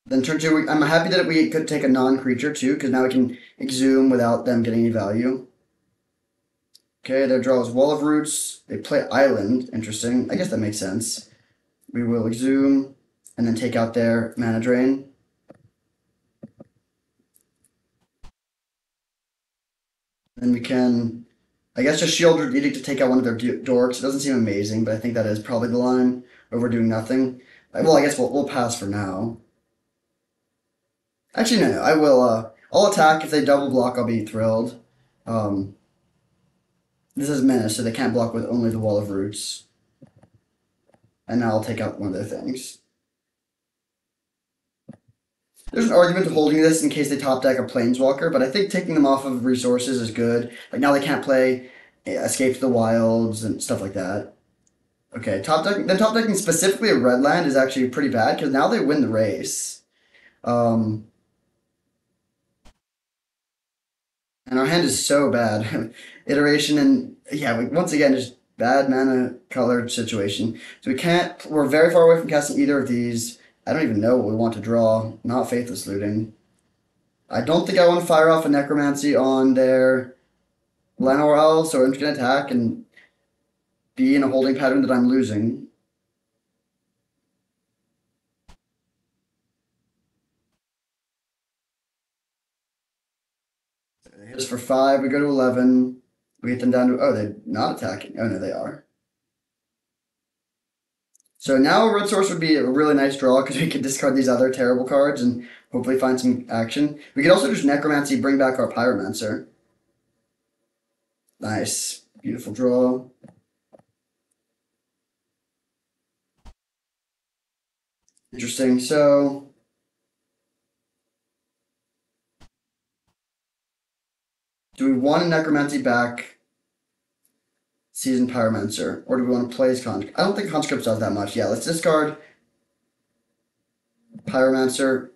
Then turn 2, I'm happy that we could take a non-creature too, because now we can exhume without them getting any value. Okay, their draw is Wall of Roots. They play Island. Interesting. I guess that makes sense. We will exhume and then take out their mana drain. Then we can, I guess, just Shield Edict to take out one of their dorks. It doesn't seem amazing, but I think that is probably the line over doing nothing. Well, I guess we'll pass for now. Actually, no. I will. I'll attack if they double block. I'll be thrilled. Um, this is Menace, so they can't block with only the Wall of Roots. And now I'll take out one of their things. There's an argument to holding this in case they top deck a Planeswalker, but I think taking them off of resources is good. Like now they can't play Escape to the Wilds and stuff like that. Okay, top decking specifically a red land is actually pretty bad because now they win the race. Um, and our hand is so bad. Iteration and yeah, once again just bad mana color situation. So we can't. We're very far away from casting either of these. I don't even know what we want to draw. Not Faithless Looting. I don't think I want to fire off a Necromancy on their Llanowar Elves, so I'm just going to attack and be in a holding pattern that I'm losing. So they hit us for 5, we go to 11. We get them down to, oh, they're not attacking. Oh, no, they are. So now a red source would be a really nice draw because we could discard these other terrible cards and hopefully find some action. We could also just Necromancy, bring back our Pyromancer. Nice. Beautiful draw. Interesting. So do we want a Necromancy back Seasoned Pyromancer, or do we want to play his Conscript? I don't think Conscript does that much. Yeah, let's discard Pyromancer,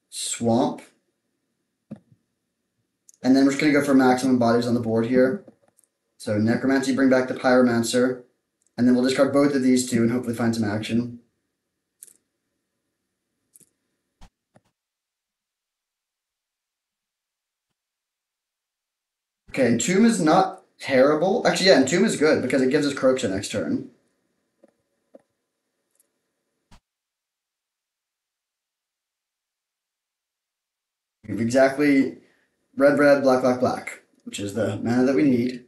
Swamp, and then we're just going to go for maximum bodies on the board here. So Necromancy, bring back the Pyromancer, and then we'll discard both of these two and hopefully find some action. Okay, Entomb is not terrible. Actually, yeah, Entomb is good because it gives us Croatia next turn. We have exactly red, red, black, black, black, which is the mana that we need.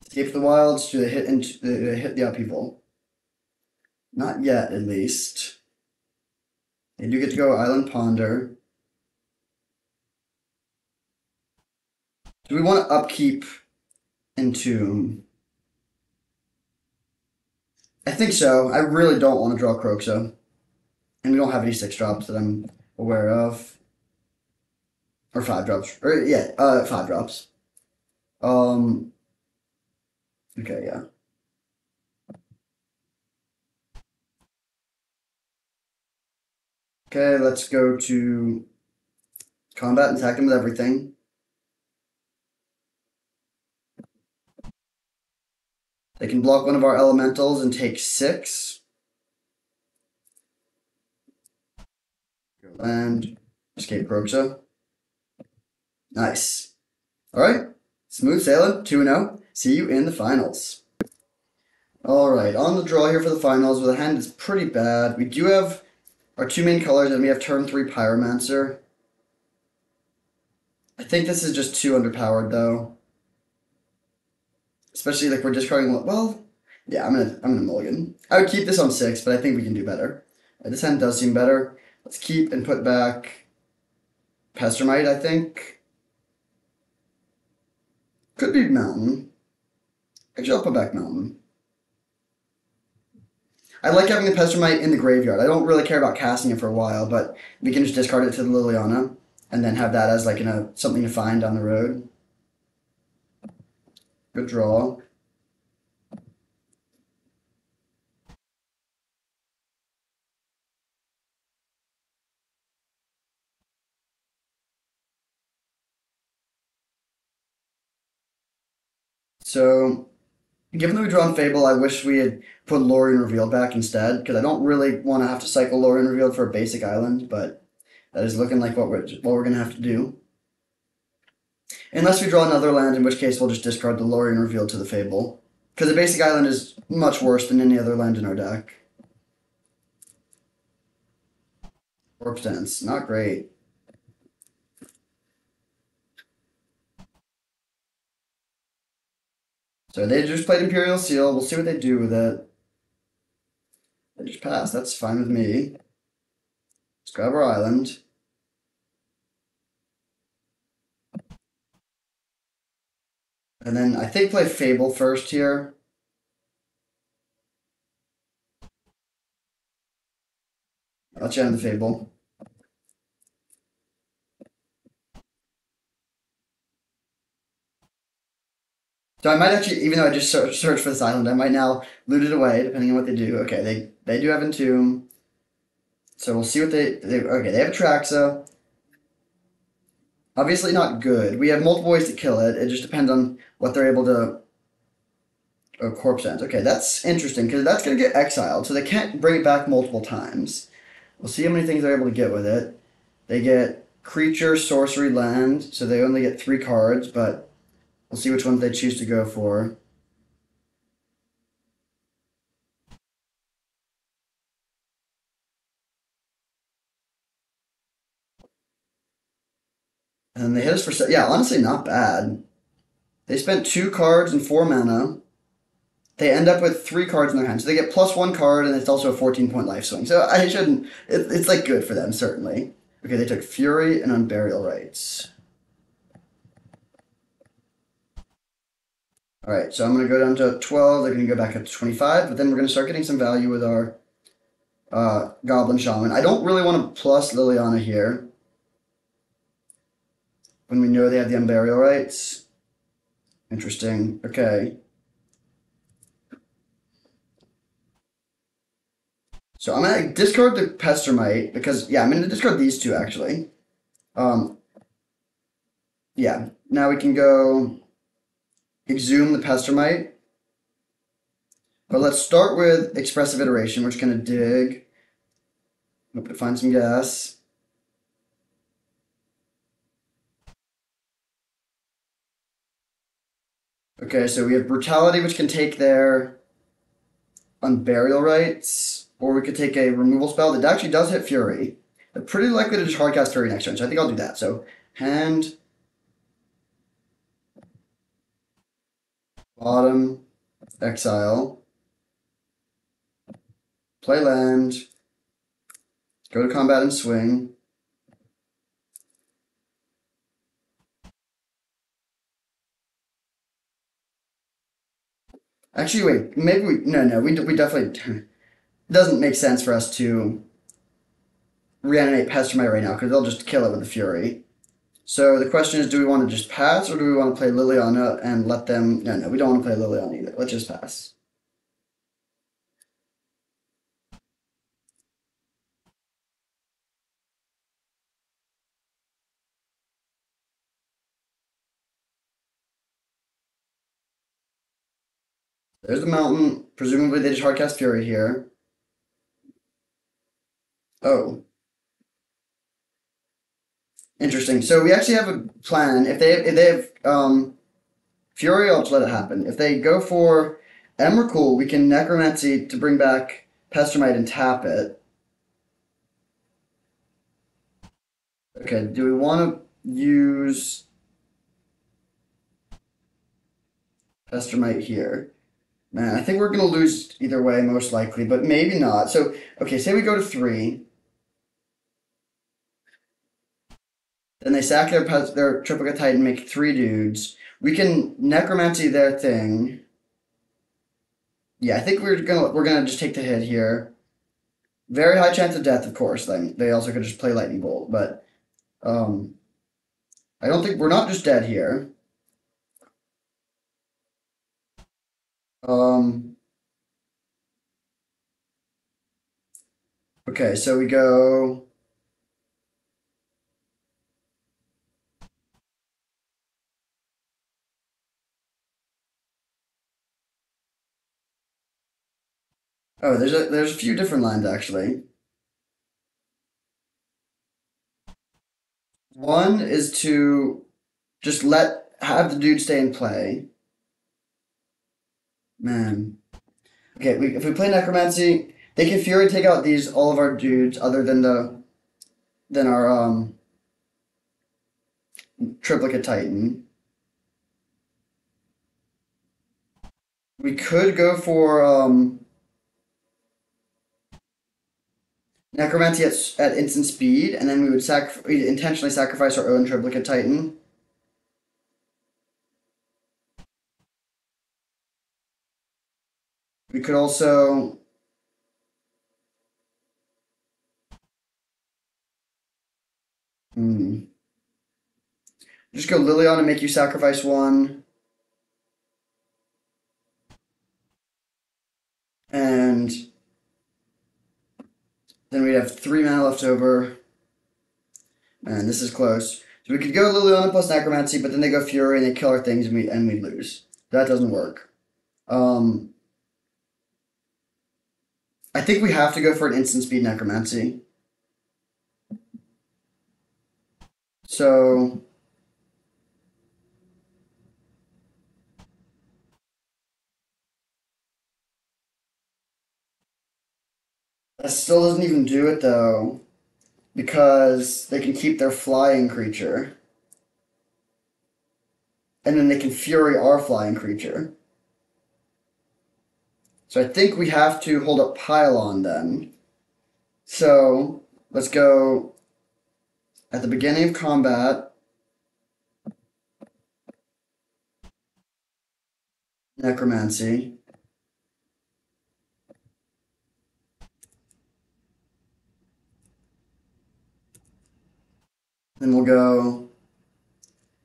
Escape the Wilds. Do they hit the upheaval? Not yet, at least. They do get to go Island Ponder. Do we want to upkeep Entomb? I think so. I really don't want to draw Croxa. And we don't have any 6 drops that I'm aware of. Or 5 drops. Or yeah, 5 drops. Um okay, yeah. Okay, let's go to combat and attack them with everything. They can block one of our elementals and take 6. Go land. Escape Roxa. Nice. Alright. Smooth sailing. 2-0. See you in the finals. Alright, on the draw here for the finals, where the hand is pretty bad. We do have our 2 main colors, and we have turn 3 Pyromancer. I think this is just too underpowered, though. Especially, like, we're discarding... Well, yeah, I'm gonna mulligan. I would keep this on 6, but I think we can do better. This hand does seem better. Let's keep and put back Pestermite, I think. Could be Mountain. Actually, I'll put back Mountain. I like having the Pestermite in the graveyard. I don't really care about casting it for a while, but we can just discard it to the Liliana and then have that as like something to find down the road. Good draw. So, given that we drew on Fable, I wish we had put Lorien Revealed back instead, because I don't really want to have to cycle Lorien Revealed for a basic island, but that is looking like what we're going to have to do. Unless we draw another land, in which case we'll just discard the Lorien Revealed to the Fable. Because the basic island is much worse than any other land in our deck. Corpse Dance, not great. So they just played Imperial Seal. We'll see what they do with it. They just pass. That's fine with me. Let's grab our island. And then I think play Fable first here. Let's end the Fable. So I might actually, even though I just searched for this island, I might now loot it away, depending on what they do. Okay, they do have Entomb. So we'll see what okay, they have Traxa. Obviously not good. We have multiple ways to kill it. It just depends on what they're able to... Oh, Corpse Dance. Okay, that's interesting, because that's going to get exiled, so they can't bring it back multiple times. We'll see how many things they're able to get with it. They get creature, sorcery, land, so they only get 3 cards, but we'll see which ones they choose to go for. And they hit us for... Yeah, honestly, not bad. They spent 2 cards and 4 mana. They end up with 3 cards in their hand. So they get +1 card, and it's also a 14-point life swing. So I shouldn't... It's like good for them, certainly. Okay, they took Fury and Unburial Rites. Alright, so I'm going to go down to 12. They're going to go back up to 25. But then we're going to start getting some value with our Goblin Shaman. I don't really want to plus Liliana here, when we know they have the Unburial Rites. Interesting. Okay. So I'm going to discard the Pestermite, because, yeah, I'm going to discard these 2, actually. Yeah, now we can go exhume the Pestermite. But let's start with Expressive Iteration. We're just going to dig. Hope to find some gas. Okay, so we have Brutality, which can take their Unburial Rites. Or we could take a removal spell that actually does hit Fury. They're pretty likely to just hardcast Fury next turn, so I think I'll do that. So, hand, bottom, exile, play land, go to combat and swing. Actually, wait, maybe we... No, we definitely... It doesn't make sense for us to reanimate Pestermite right now because they'll just kill it with the Fury. So the question is, do we want to just pass or do we want to play Liliana and let them... No, no, we don't want to play Liliana either. Let's just pass. There's the mountain. Presumably they just hardcast Fury here. Oh, interesting. So we actually have a plan. If they have Fury, I'll just let it happen. If they go for Emrakul, we can Necromancy to bring back Pestermite and tap it. Okay, do we want to use Pestermite here? Man, I think we're going to lose either way, most likely, but maybe not. So, okay, say we go to 3. Then they sack their Triplicate Titan, make 3 dudes. We can Necromancy their thing. Yeah, I think we're gonna just take the hit here. Very high chance of death, of course. Then they also could just play Lightning Bolt, but um, I don't think we're not just dead here. Um, okay, so we go. Oh, there's a few different lines actually. One is to just have the dude stay in play. Man. Okay, if we play Necromancy, they can Fury take out all of our dudes other than our Triplicate Titan. We could go for Necromancy at instant speed, and then we'd intentionally sacrifice our own Triplicate Titan. We could also just go Liliana and make you sacrifice 1, and then we'd have 3 mana left over. Man, this is close. So we could go Liliana plus Necromancy, but then they go Fury and they kill our things and we lose. That doesn't work. I think we have to go for an instant speed Necromancy. So that still doesn't even do it though, because they can keep their flying creature. And then they can Fury our flying creature. So I think we have to hold up Pylon then. So let's go at the beginning of combat. Necromancy. Then we'll go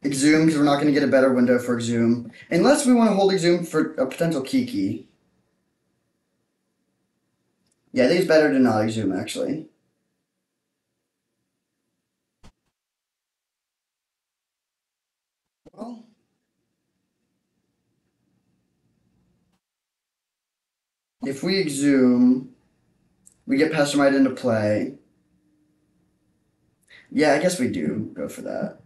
Exhume because we're not going to get a better window for Exhume. Unless we want to hold Exhume for a potential Kiki. Yeah, I think it's better to not Exhume actually. Well, if we Exhume, we get Pestermite into play. Yeah, I guess we do go for that.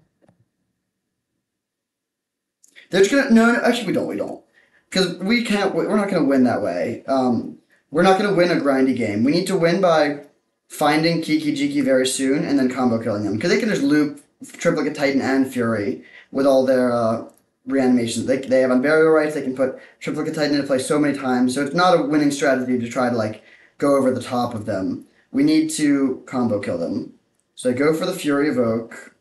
They're just gonna no, actually we don't because we can't. We're not gonna win that way. We're not gonna win a grindy game. We need to win by finding Kiki Jiki very soon and then combo killing them because they can just loop Triplicate Titan and Fury with all their reanimations. They have unburial rights. They can put Triplicate Titan into play so many times. So it's not a winning strategy to try to like go over the top of them. We need to combo kill them. So I go for the Fury Evoke.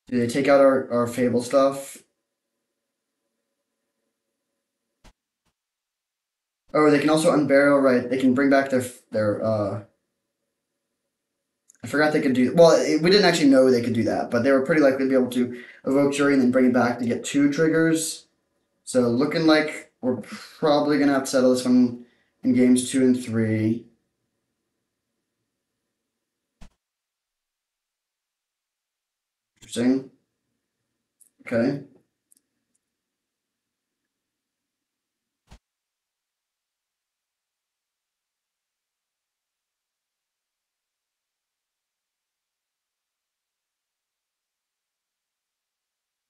Do they take out our Fable stuff? Oh, they can also unbarrel, right? They can bring back their. I forgot they could do. Well, we didn't actually know they could do that, but they were pretty likely to be able to evoke Jury and then bring it back to get 2 triggers. So looking like we're probably gonna have to settle this one in games 2 and 3. Interesting. Okay.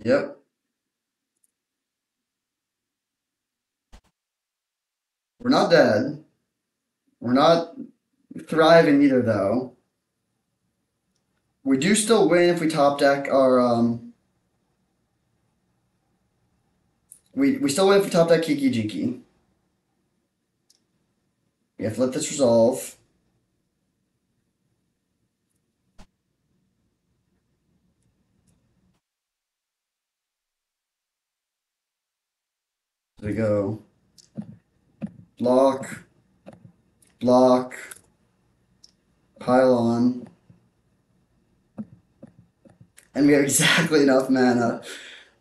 Yep. We're not dead. We're not thriving either, though. We do still win if we top deck our we still win if we top deck Kiki Jiki. We have to let this resolve. There we go. Block, block, pile on. And we have exactly enough mana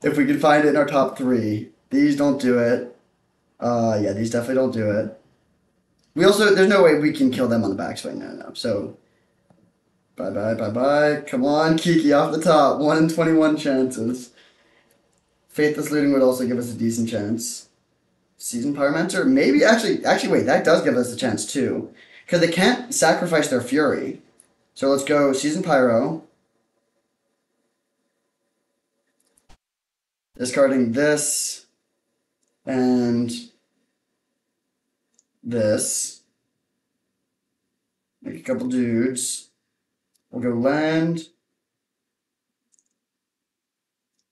if we can find it in our top 3. These don't do it. Yeah, these definitely don't do it. We also, there's no way we can kill them on the backswing. No. So, bye. Come on, Kiki off the top. 1 in 21 chances. Faithless Looting would also give us a decent chance. Seasoned Pyromancer? Maybe, actually, wait, that does give us a chance too. Because they can't sacrifice their Fury. So let's go Seasoned Pyro. Discarding this. And this. Make a couple dudes. We'll go land.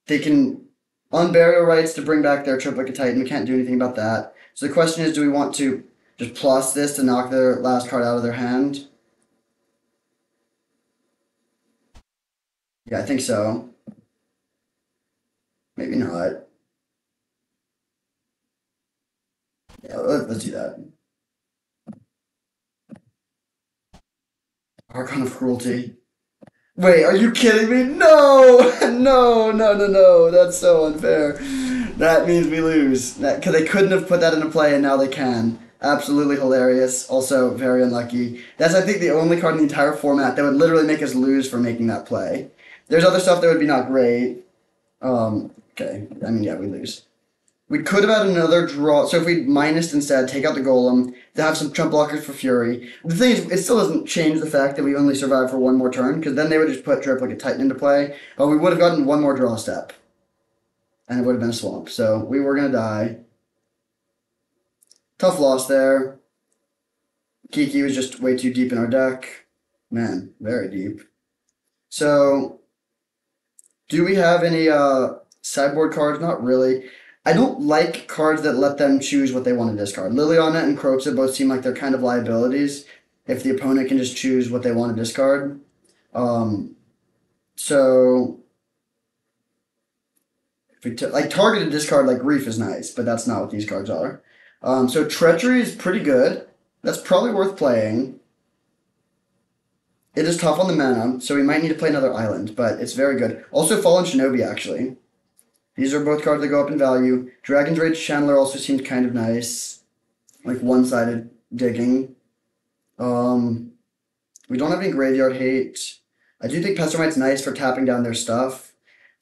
They can unburial rights to bring back their Triplicate Titan. We can't do anything about that. So the question is, do we want to just plus this to knock their last card out of their hand? Yeah, I think so. Maybe not. Yeah, let's do that. Archon of Cruelty. Wait, are you kidding me? No! No. That's so unfair. That means we lose. Because they couldn't have put that into play and now they can. Absolutely hilarious. Also, very unlucky. That's, I think, the only card in the entire format that would literally make us lose for making that play. There's other stuff that would be not great. Okay. I mean, yeah, we lose. We could have had another draw. So if we minused instead, take out the golem, to have some trump blockers for Fury. The thing is, it still doesn't change the fact that we only survive for one more turn, because then they would just put Triplicate Titan into play. But we would have gotten one more draw step. And it would have been a swamp. So we were going to die. Tough loss there. Kiki was just way too deep in our deck. Man, very deep. So, do we have any sideboard cards? Not really. I don't like cards that let them choose what they want to discard. Liliana and Kroxa both seem like they're kind of liabilities if the opponent can just choose what they want to discard. So, if we like targeted discard like Grief is nice, but that's not what these cards are. So Treachery is pretty good. That's probably worth playing. It is tough on the mana, so we might need to play another island, but it's very good. Also Fallen Shinobi, actually. These are both cards that go up in value. Dragon's Rage Chandler also seems kind of nice. Like one-sided digging. We don't have any graveyard hate. I do think Pestermite's nice for tapping down their stuff.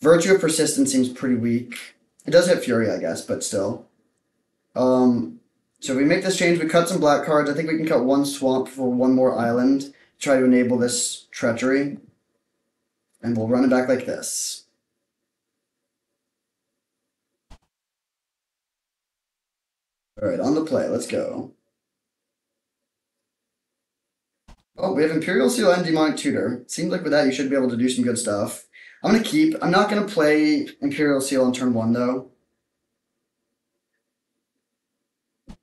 Virtue of Persistence seems pretty weak. It does hit Fury, I guess, but still. So we make this change. We cut some black cards. I think we can cut one swamp for one more island. Try to enable this treachery. And we'll run it back like this. Alright, on the play. Let's go. Oh, we have Imperial Seal and Demonic Tutor. Seems like with that you should be able to do some good stuff. I'm going to keep. I'm not going to play Imperial Seal on turn 1, though.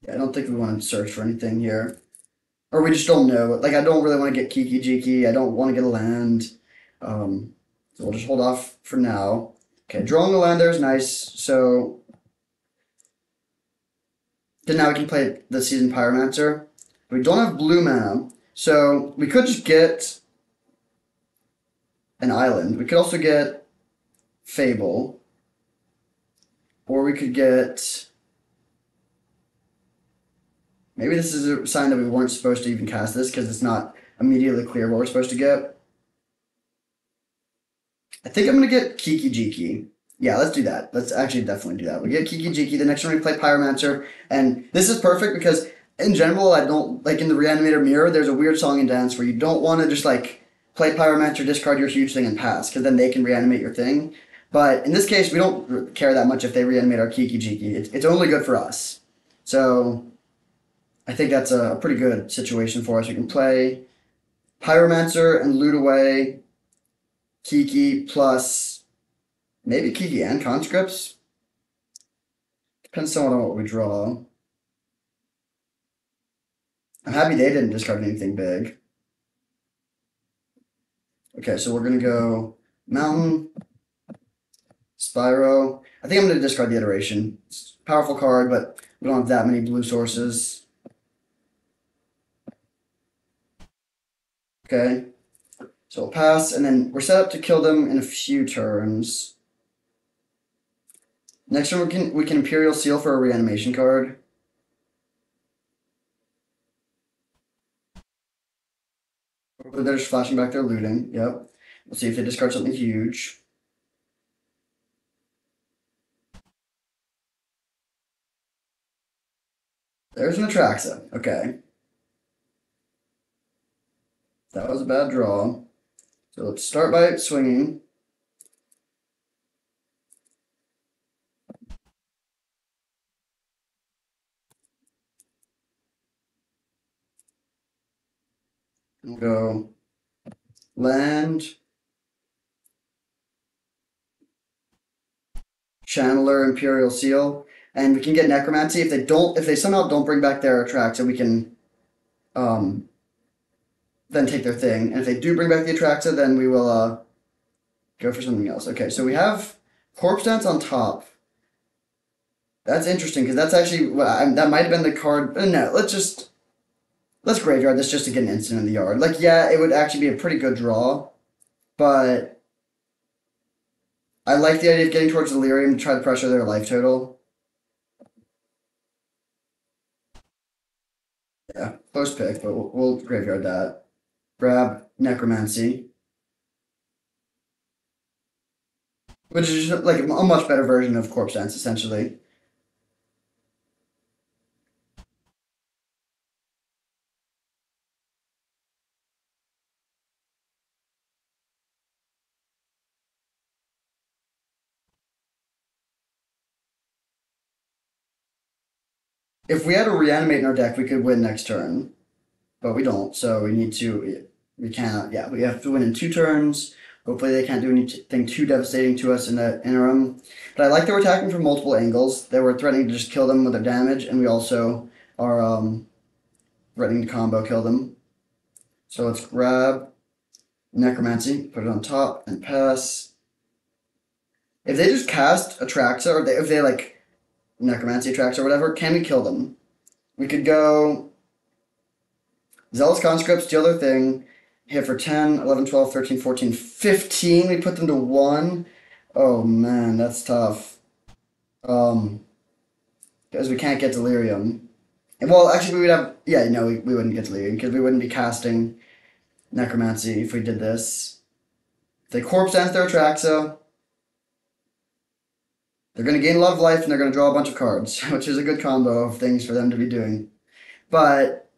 Yeah, I don't think we want to search for anything here. Or we just don't know. Like, I don't really want to get Kiki Jiki. I don't want to get a land. So we'll just hold off for now. Okay, drawing a land there is nice. So Then now we can play the Seasoned Pyromancer. We don't have blue mana, so we could just get an island. We could also get Fable, or we could get. Maybe this is a sign that we weren't supposed to even cast this because it's not immediately clear what we're supposed to get. I think I'm gonna get Kiki Jiki. Yeah, let's do that. Let's actually definitely do that. We get Kiki Jiki. The next time we play Pyromancer, and this is perfect because in general, I don't like in the Reanimator mirror. There's a weird song and dance where you don't want to just like play Pyromancer, discard your huge thing, and pass because then they can reanimate your thing. But in this case, we don't care that much if they reanimate our Kiki Jiki. It's only good for us. So I think that's a pretty good situation for us. We can play Pyromancer and loot away Kiki plus maybe Kiki and conscripts. Depends somewhat on what we draw. I'm happy they didn't discard anything big. Okay, so we're gonna go Mountain, Spyro. I think I'm gonna discard the Iteration. It's a powerful card, but we don't have that many blue sources. Okay, so we'll pass, and then we're set up to kill them in a few turns. Next turn we can Imperial Seal for a reanimation card. They're just flashing back their looting. Yep. We'll see if they discard something huge. There's an Atraxa. Okay. That was a bad draw. So let's start by swinging. We'll go land, Channeler, Imperial Seal, and we can get Necromancy. If they somehow don't bring back their Atraxa, we can then take their thing. And if they do bring back the Atraxa, then we will go for something else. Okay, so we have Corpse Dance on top. That's interesting because that's actually that might have been the card. No, let's graveyard this just to get an instant in the yard. Like, yeah, it would actually be a pretty good draw, but I like the idea of getting towards Delirium to try to pressure their life total. Yeah, close pick, but we'll graveyard that. Grab Necromancy, which is just like a much better version of Corpse Dance, essentially. If we had a Reanimate in our deck, we could win next turn, but we don't, so we need to. We can't. Yeah, we have to win in 2 turns. Hopefully, they can't do anything too devastating to us in the interim. But I like that we're attacking from multiple angles. That we're threatening to just kill them with their damage, and we also are threatening to combo kill them. So let's grab Necromancy, put it on top, and pass. If they just cast Atraxa, or if they like Necromancy Atraxa or whatever, can we kill them? We could go Zealous Conscript, steal their thing, hit for 10, 11, 12, 13, 14, 15. We put them to 1. Oh man, that's tough. Because we can't get Delirium. Well, actually, we would have. Yeah, no, we wouldn't get Delirium because we wouldn't be casting Necromancy if we did this. If they Corpse Dance their Atraxa, they're going to gain a lot of life and they're going to draw a bunch of cards, which is a good combo of things for them to be doing. But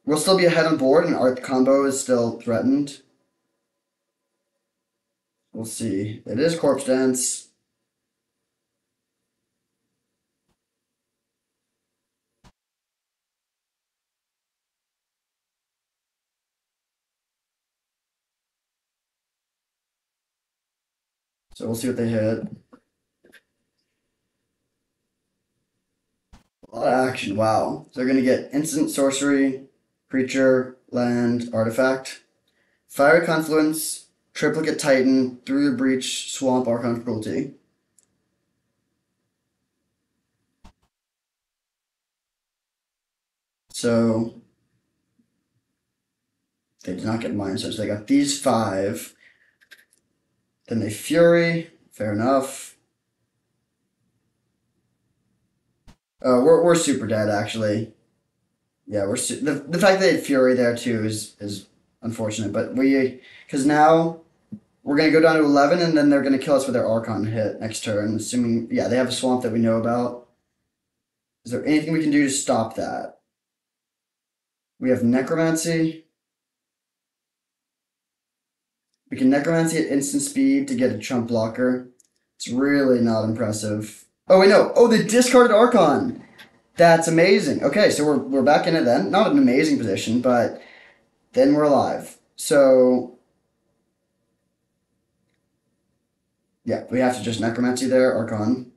we'll still be ahead on board and our combo is still threatened. We'll see. It is Corpse Dance. So we'll see what they hit. A lot of action, wow. So they're going to get instant sorcery, creature, land, artifact, Fiery Confluence, Triplicate Titan, Through the Breach, Swamp, Archon Cruelty. So they did not get mine, so they got these 5. Then they Fury. Fair enough. We're super dead actually. Yeah, the fact that they had Fury there too is unfortunate, but because now we're gonna go down to 11, and then they're gonna kill us with their Archon hit next turn. Assuming, yeah, they have a swamp that we know about. Is there anything we can do to stop that? We have Necromancy. We can Necromancy at instant speed to get a chump blocker. It's really not impressive. Oh wait, no. Oh, they discarded Archon. That's amazing. Okay, so we're back in it then. Not an amazing position, but then we're alive. So yeah, we have to just Necromancy there, Archon.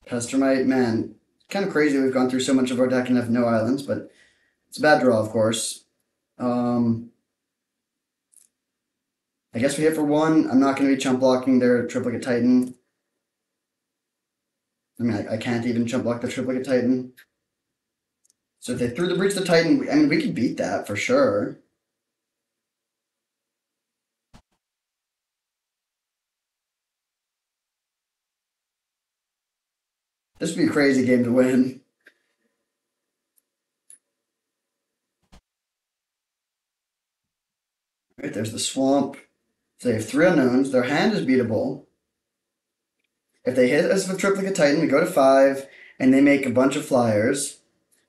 Pestermite, man, kind of crazy we've gone through so much of our deck and have no islands, but it's a bad draw, of course. Um, I guess we hit for 1. I'm not going to be chump blocking their Triplicate Titan. I mean, I can't even chump block the Triplicate Titan. So if they threw the Breach the Titan, I mean, we could beat that for sure. This would be a crazy game to win. Right, there's the Swamp. So they have 3 unknowns. Their hand is beatable. If they hit us with Triplicate Titan, we go to 5, and they make a bunch of flyers.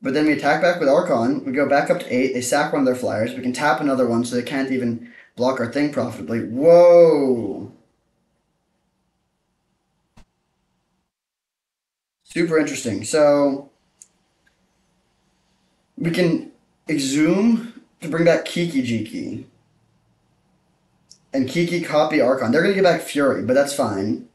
But then we attack back with Archon. We go back up to 8. They sack one of their flyers. We can tap another one so they can't even block our thing profitably. Whoa! Super interesting. So we can exhume to bring back Kiki Jiki. And Kiki copy Archon. They're going to get back Fury, but that's fine.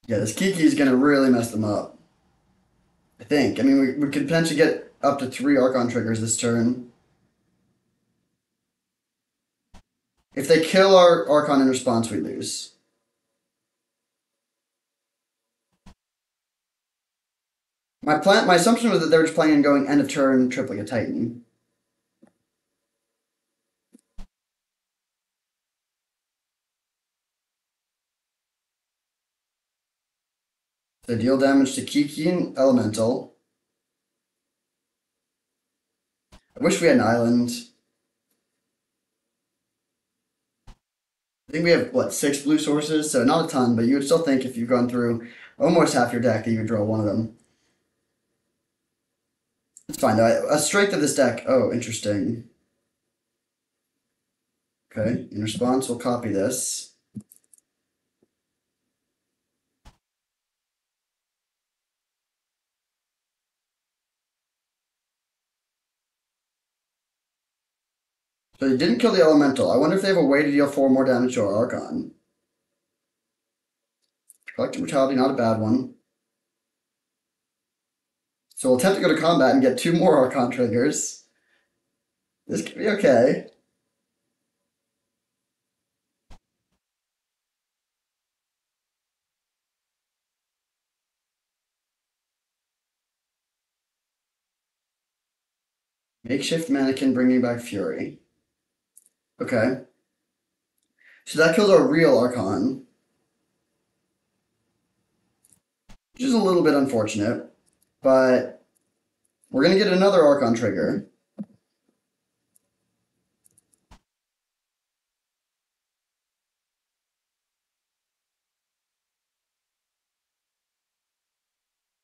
Yeah, this Kiki is going to really mess them up. I think. I mean, we could potentially get up to 3 Archon triggers this turn. If they kill our Archon in response, we lose. My assumption was that they were just planning on going end of turn Triplicate Titan. They deal damage to Kiki and Elemental. I wish we had an island. I think we have, what, 6 blue sources? So not a ton, but you would still think if you've gone through almost half your deck that you would draw one of them. It's fine, though. A strength of this deck. Oh, interesting. Okay, in response, we'll copy this. So they didn't kill the Elemental. I wonder if they have a way to deal 4 more damage to our Archon. Collective Brutality, not a bad one. So we'll attempt to go to combat and get 2 more Archon triggers. This could be okay. Makeshift Mannequin bringing back Fury. Okay. So that kills our real Archon. Which is a little bit unfortunate. But we're going to get another Archon trigger.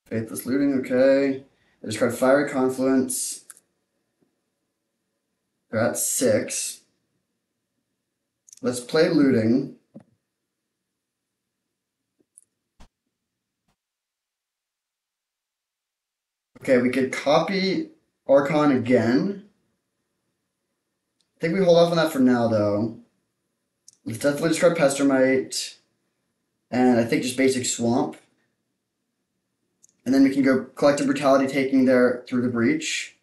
Faithless Looting, okay. I discard Fiery Confluence. They're at 6. Let's play looting. Okay, we could copy Archon again. I think we hold off on that for now, though. Let's definitely discard Pestermite, and I think just basic Swamp. And then we can go Collective Brutality, taking there through the breach.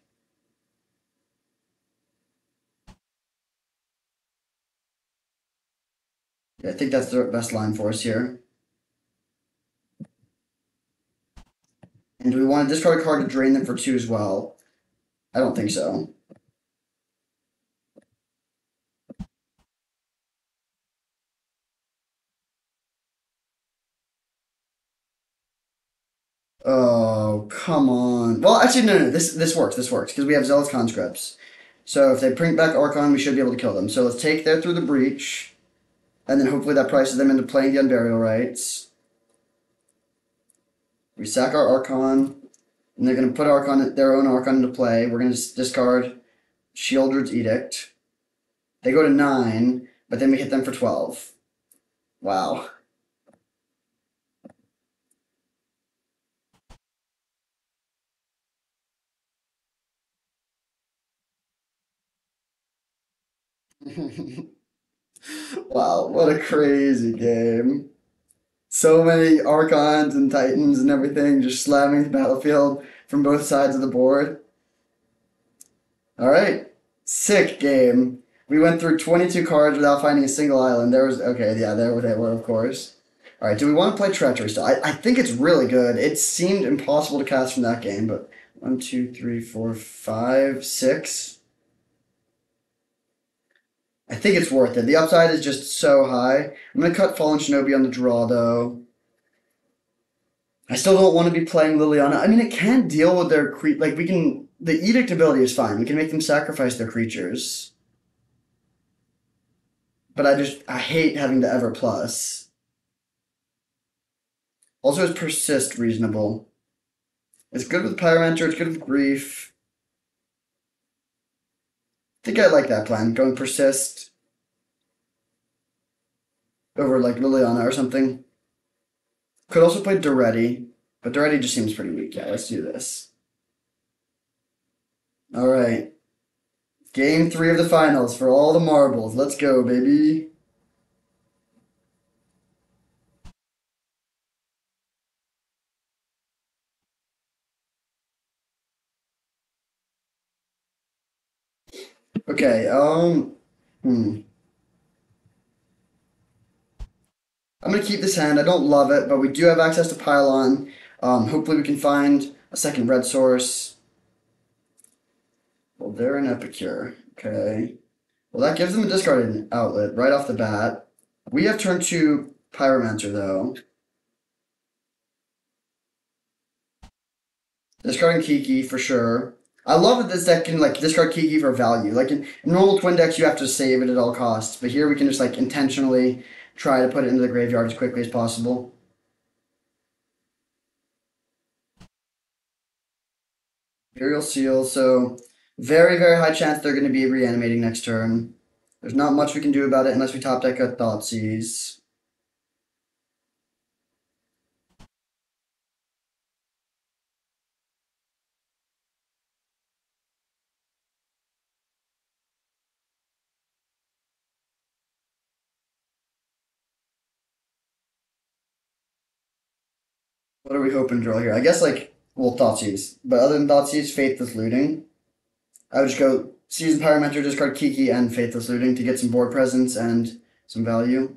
Yeah, I think that's the best line for us here. And do we want to discard a card to drain them for 2 as well? I don't think so. Oh, come on. Well, actually, no. This works. This works because we have Zealous Conscripts. So if they bring back Archon, we should be able to kill them. So let's take there through the breach, and then hopefully that prices them into playing the Unburial Rites. We sack our Archon, and they're going to put their own Archon into play. We're going to discard Shieldred's Edict. They go to 9, but then we hit them for 12. Wow. Wow, what a crazy game. So many Archons and Titans and everything just slamming the battlefield from both sides of the board. All right. Sick game. We went through 22 cards without finding a single island. There was, okay, yeah, there they were, of course. All right, do we want to play Treachery still? I think it's really good. It seemed impossible to cast from that game, but 1, 2, 3, 4, 5, 6. I think it's worth it. The upside is just so high. I'm going to cut Fallen Shinobi on the draw, though. I still don't want to be playing Liliana. I mean, it can deal with their like we can. The Edict ability is fine. We can make them sacrifice their creatures, but I hate having the Ever Plus. Also, is Persist reasonable? It's good with Pyromancer. It's good with Grief. I think I like that plan. Going Persist over like Liliana or something. Could also play Duretti, but Duretti just seems pretty weak. Yeah, let's do this. All right. Game 3 of the finals for all the marbles. Let's go, baby. Okay, hmm. I'm gonna keep this hand. I don't love it, but we do have access to Pylon. Hopefully we can find a second red source. Well, they're an Epicure. Okay. Well, that gives them a discarded outlet right off the bat. We have turn 2 Pyromancer, though. Discarding Kiki for sure. I love that this deck can like discard Kiki for value. Like in normal twin decks, you have to save it at all costs, but here we can just like intentionally try to put it into the graveyard as quickly as possible. Imperial Seal, so very, very high chance they're going to be reanimating next turn. There's not much we can do about it unless we top deck a Thoughtseize. What are we hoping to draw here? I guess like, well, Thoughtseize. But other than Thoughtseize, Faithless Looting. I would just go Season Pyromancer, discard Kiki and Faithless Looting to get some board presence and some value.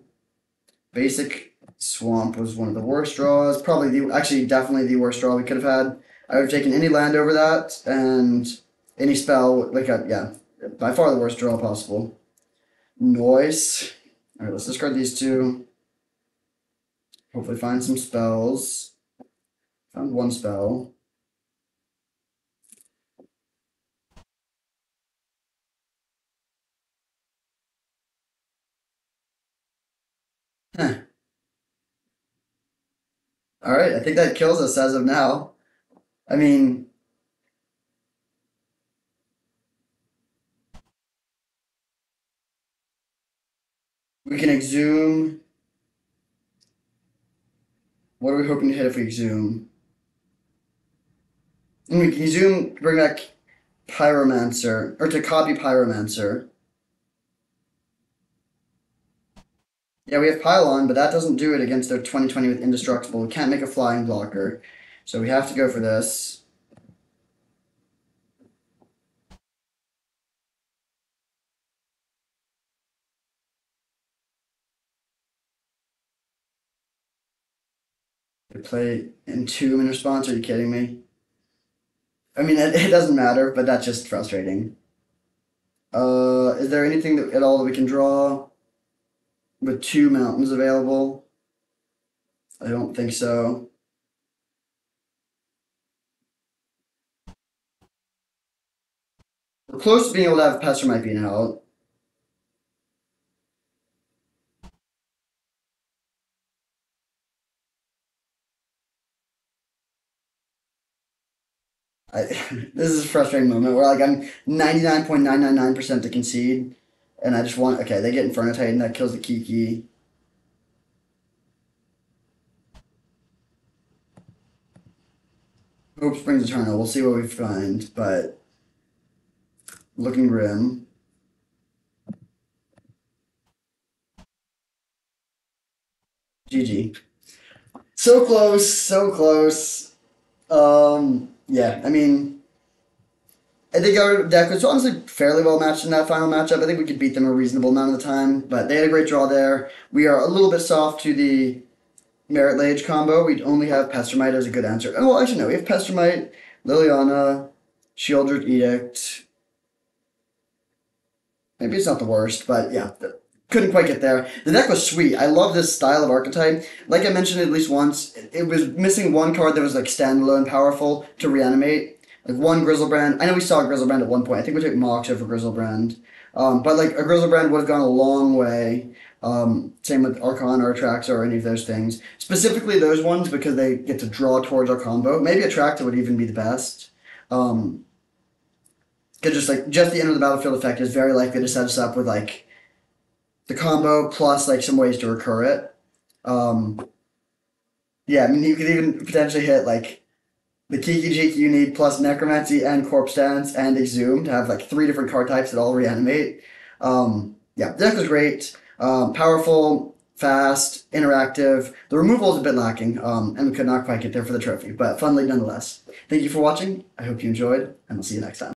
Basic Swamp was one of the worst draws. Actually, definitely the worst draw we could have had. I would have taken any land over that and any spell, yeah, by far the worst draw possible. Noise. All right, let's discard these two. Hopefully find some spells. Found one spell. Huh. All right, I think that kills us as of now. I mean, We can exhume. What are we hoping to hit if we exhume? And we can exhume, bring back Pyromancer, or to copy Pyromancer. Yeah, we have Pylon, but that doesn't do it against their 2020 with Indestructible. We can't make a flying blocker. So we have to go for this. They play Entomb in response. Are you kidding me? I mean, it doesn't matter, but that's just frustrating. Is there anything at all that we can draw with two mountains available? I don't think so. We're close to being able to have Pester might be an out. I, this is a frustrating moment where like I'm 99.999% to concede, and I just want okay. They get Inferno Titan that kills the Kiki. Hope Springs Eternal. We'll see what we find, but looking grim. GG. So close, so close. Yeah, I mean, I think our deck was honestly fairly well matched in that final matchup. I think we could beat them a reasonable amount of the time, but they had a great draw there. We are a little bit soft to the Merit Lage combo. We'd only have Pestermite as a good answer. Oh, well, actually, no. We have Pestermite, Liliana, Shieldred Edict. Maybe it's not the worst, but yeah, couldn't quite get there. The deck was sweet. I love this style of archetype. Like I mentioned at least once, it was missing one card that was like standalone powerful to reanimate. Like one Grizzlebrand. I know we saw Grizzlebrand at one point. I think we took Mox over Grizzlebrand. But like a Grizzlebrand would have gone a long way. Same with Archon or Atraxa or any of those things. Specifically those ones because they get to draw towards our combo. Maybe Atraxa would even be the best. Because just the end of the battlefield effect is very likely to set us up with like the combo plus like some ways to recur it. Yeah, I mean you could even potentially hit like the Kiki Jiki you need plus Necromancy and Corpse Dance and Exhume to have like three different card types that all reanimate. Yeah, the deck was great. Powerful, fast, interactive. The removal is a bit lacking, and we could not quite get there for the trophy, but fun league nonetheless. Thank you for watching. I hope you enjoyed, and we'll see you next time.